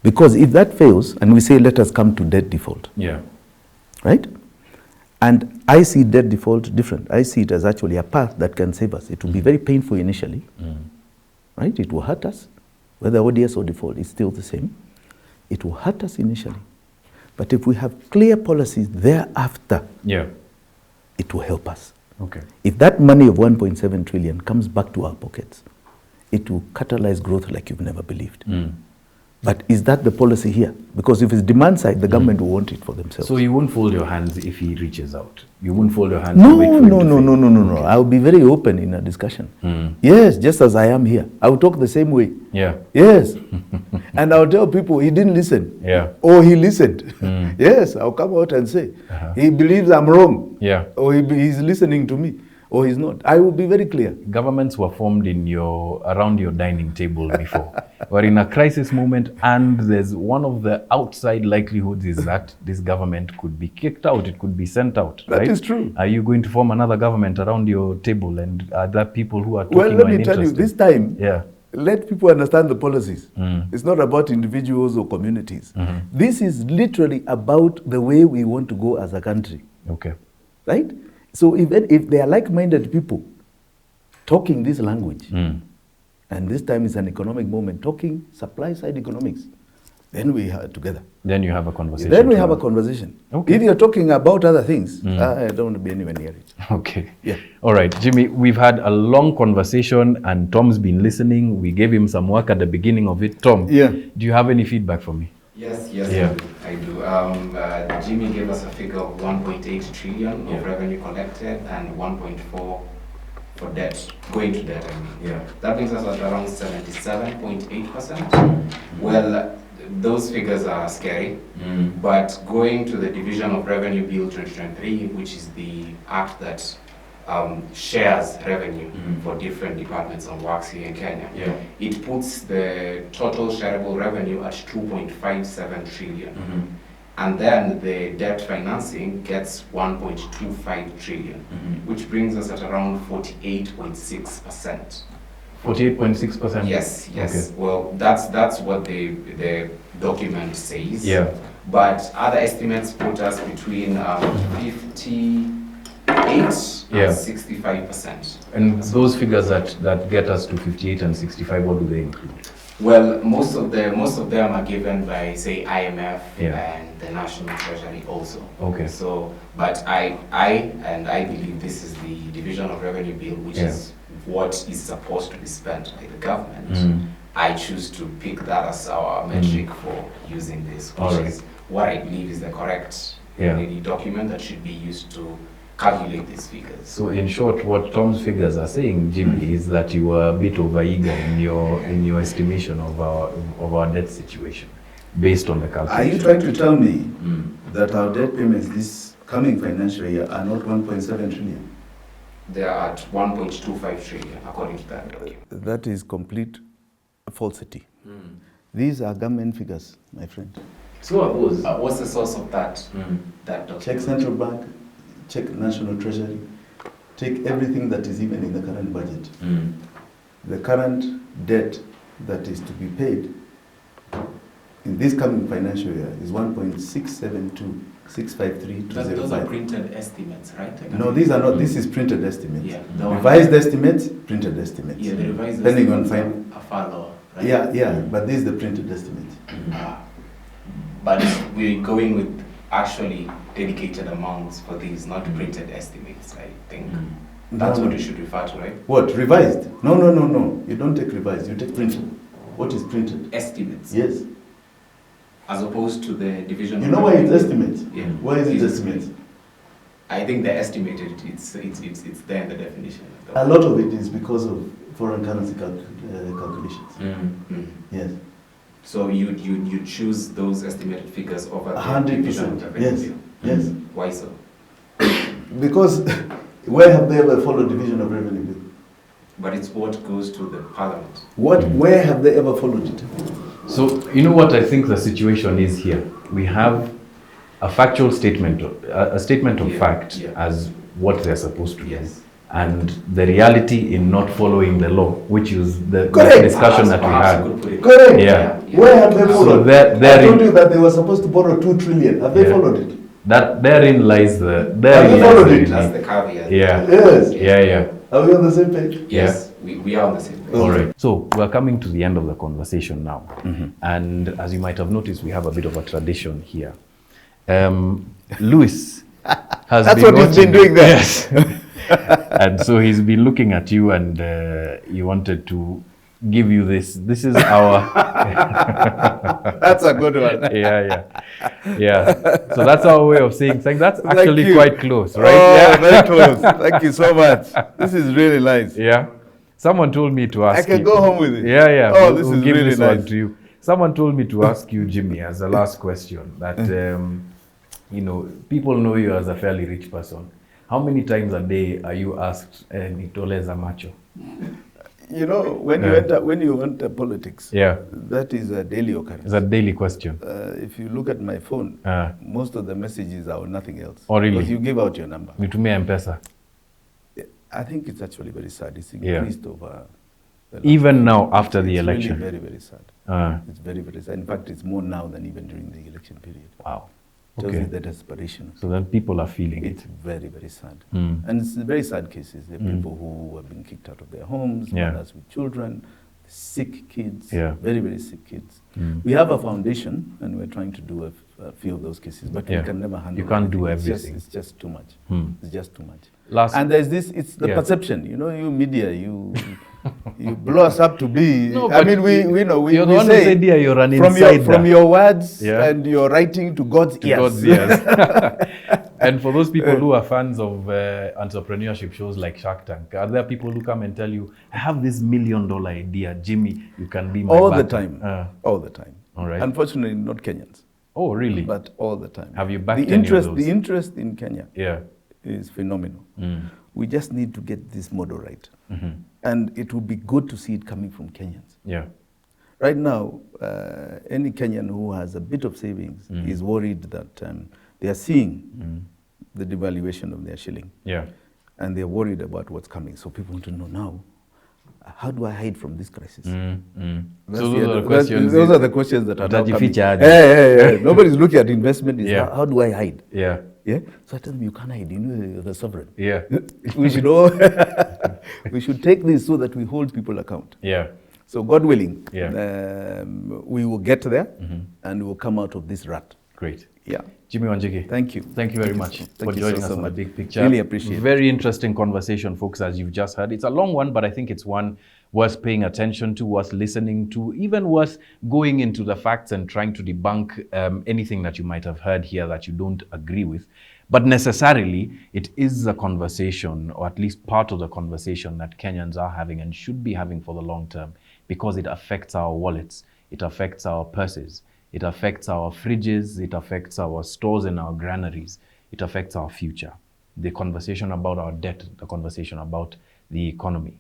Because if that fails, and we say let us come to debt default, right? And I see debt default different. I see it as actually a path that can save us. It will be very painful initially, right? It will hurt us. Whether ODS or default, it's still the same. It will hurt us initially. But if we have clear policies thereafter, it will help us. If that money of 1.7 trillion comes back to our pockets, it will catalyze growth like you've never believed. But is that the policy here? Because if it's demand side, the government will want it for themselves. So you won't fold your hands if he reaches out? You won't fold your hands? No. I'll be very open in a discussion. Yes, just as I am here. I'll talk the same way. Yes. And I'll tell people he didn't listen. Or he listened. Yes, I'll come out and say, he believes I'm wrong. Or he's listening to me. Or he's not. I will be very clear. Governments were formed around your dining table before. We're in a crisis moment, and there's one of the outside likelihoods is that this government could be kicked out, it could be sent out. That is true. Are you going to form another government around your table, and are there people who are talking? Well, let me tell you, this time, yeah. Let people understand the policies. It's not about individuals or communities. This is literally about the way we want to go as a country. Okay. Right? So if they are like-minded people talking this language, and this time is an economic moment, talking supply-side economics, then we are together. Then you have a conversation. Then we have a conversation. Okay. If you're talking about other things, I don't want to be anywhere near it. Okay. Yeah. All right, Jimmy, we've had a long conversation, and Tom's been listening. We gave him some work at the beginning of it. Tom, do you have any feedback for me? Yes, I do. Jimmy gave us a figure of 1.8 trillion of revenue collected and 1.4 for debt, going to debt, I mean. That brings us at around 77.8%. Well, those figures are scary, but going to the Division of Revenue Bill 2023, which is the act that shares revenue for different departments and works here in Kenya. It puts the total shareable revenue at 2.57 trillion. And then the debt financing gets 1.25 trillion, which brings us at around 48.6%. 48.6%? Yes. Okay. Well, that's what the document says. But other estimates put us between 58 and 65%. And those figures that get us to 58 and 65, what do they include? Well, most of them are given by, say, IMF and the National Treasury also. Okay. So, but I believe this is the Division of Revenue Bill, which is what is supposed to be spent by the government. I choose to pick that as our metric for using this, which is what I believe is the correct document that should be used to calculate these figures. So in short, what Tom's figures are saying, Jimmy, is that you were a bit overeager in your estimation of our debt situation, based on the calculation. Are you trying to tell me that our debt payments this coming financial year are not 1.7 trillion? They are at 1.25 trillion, according to that document. That is complete falsity. These are government figures, my friend. So are those. What's the source of that? That document? Check central bank, check national treasury, take everything that is even in the current budget. The current debt that is to be paid in this coming financial year is 1.672653 Those are printed estimates, right? No, these are not. This is printed estimates. Yeah. Revised estimates, printed estimates. Yeah, the revised depending on estimates are far lower, right? Yeah, but this is the printed estimate. But we're going with actually dedicated amounts for these, not printed estimates, I think. That's what you should refer to, right? What, revised? No. You don't take revised, you take printed. What is printed? Estimates. Yes. As opposed to the division. You know why it's estimate? Yeah. Why is it estimate? I think the estimated, it's there in the definition. A lot of it is because of foreign currency calculations. Yes. So you choose those estimated figures over the 100%. Yes. Yes. Why so? Because where have they ever followed division of revenue bill? But it's what goes to the parliament. Where have they ever followed it? So, you know what I think the situation is here? We have a factual statement, a statement of fact as what they're supposed to do. And the reality in not following the law, which is the discussion that we had. Correct. Yeah. Where have they followed? So I told you that they were supposed to borrow 2 trillion. Have they followed it? That therein lies the. Have they followed it? That's the caveat. Yeah. Yes. Yeah. Are we on the same page? Yes, we are on the same page. All right. So we're coming to the end of the conversation now. And as you might have noticed, we have a bit of a tradition here. Louis has That's what he's been doing there. Yes. And so he's been looking at you and he wanted to give you this. This is our... That's a good one. Yeah. So that's our way of saying thanks. That's actually quite close, right? Oh, very close. Thank you so much. This is really nice. Yeah. Someone told me to ask I can you. go home with it. Yeah. Oh, we'll this is give really this nice. one to you. Someone told me to ask you, Jimmy, as a last question, that, people know you as a fairly rich person. How many times a day are you asked, Nitoleza macho? You know, when you enter politics, that is a daily occurrence. It's a daily question. If you look at my phone, most of the messages are nothing else. Oh, really? Because you give out your number. Nitumia Mpesa. I think it's actually very sad. It's increased over the last even now after the election. It's really very, very sad. It's very, very sad. In fact, it's more now than even during the election period. Wow. Tells you the desperation. So then people are feeling it's it. very, very sad. And it's very sad cases. There are people who have been kicked out of their homes, mothers with children, sick kids, very, very sick kids. Mm. We have a foundation and we're trying to do a few of those cases, but we can never handle You can't everything. do everything. It's just too much. It's just too much. And there's this, it's the perception, you know, you media, you blow us up to be, No, I mean, we know, we you're the one who say, said, yeah, you're an from insider. your words and your writing to God's ears. God's ears. And for those people who are fans of entrepreneurship shows like Shark Tank, are there people who come and tell you, I have this $1 million idea, Jimmy, you can be my all backer. the time. All the time. All right. Unfortunately, not Kenyans. Oh, really? But all the time. Have you backed the any interest? of those? The interest in Kenya is phenomenal. Mm. We just need to get this model right. Mm-hmm. And it would be good to see it coming from Kenyans. Yeah. Right now, any Kenyan who has a bit of savings is worried that they are seeing the devaluation of their shilling. Yeah. And they're worried about what's coming. So people want to know now, how do I hide from this crisis? So Those those are the questions. Those are the questions that are now coming. Yeah. Nobody's looking at investment. Is how do I hide? Yeah. Yeah. So I tell them, you can't hide. You know, you're the sovereign. Yeah. We should all we should take this so that we hold people account. Yeah. So God willing, we will get there and we will come out of this rut. Great. Yeah. Jimmy Wanjigi. Thank you. Thank you very much for joining us on The Big Picture. Really appreciate it. Very interesting conversation, folks, as you've just heard. It's a long one, but I think it's one worth paying attention to, worth listening to, even worth going into the facts and trying to debunk anything that you might have heard here that you don't agree with. But necessarily, it is a conversation, or at least part of the conversation that Kenyans are having and should be having for the long term, because it affects our wallets, it affects our purses, it affects our fridges, it affects our stores and our granaries, it affects our future. The conversation about our debt, the conversation about the economy.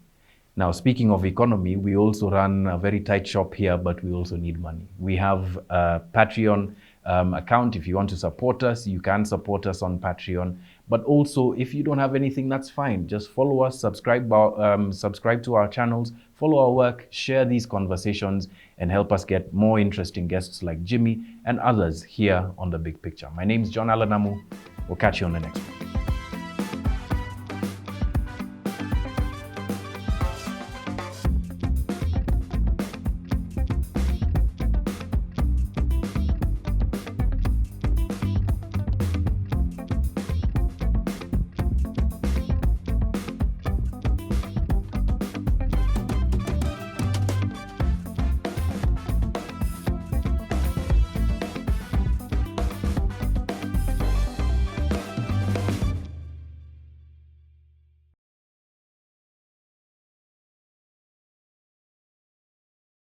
Now, speaking of economy, we also run a very tight shop here, but we also need money. We have a Patreon account. If you want to support us, you can support us on Patreon. But also, if you don't have anything, that's fine. Just follow us, subscribe to our channels, follow our work, share these conversations, and help us get more interesting guests like Jimmy and others here on The Big Picture. My name is John Allan Namu. We'll catch you on the next one.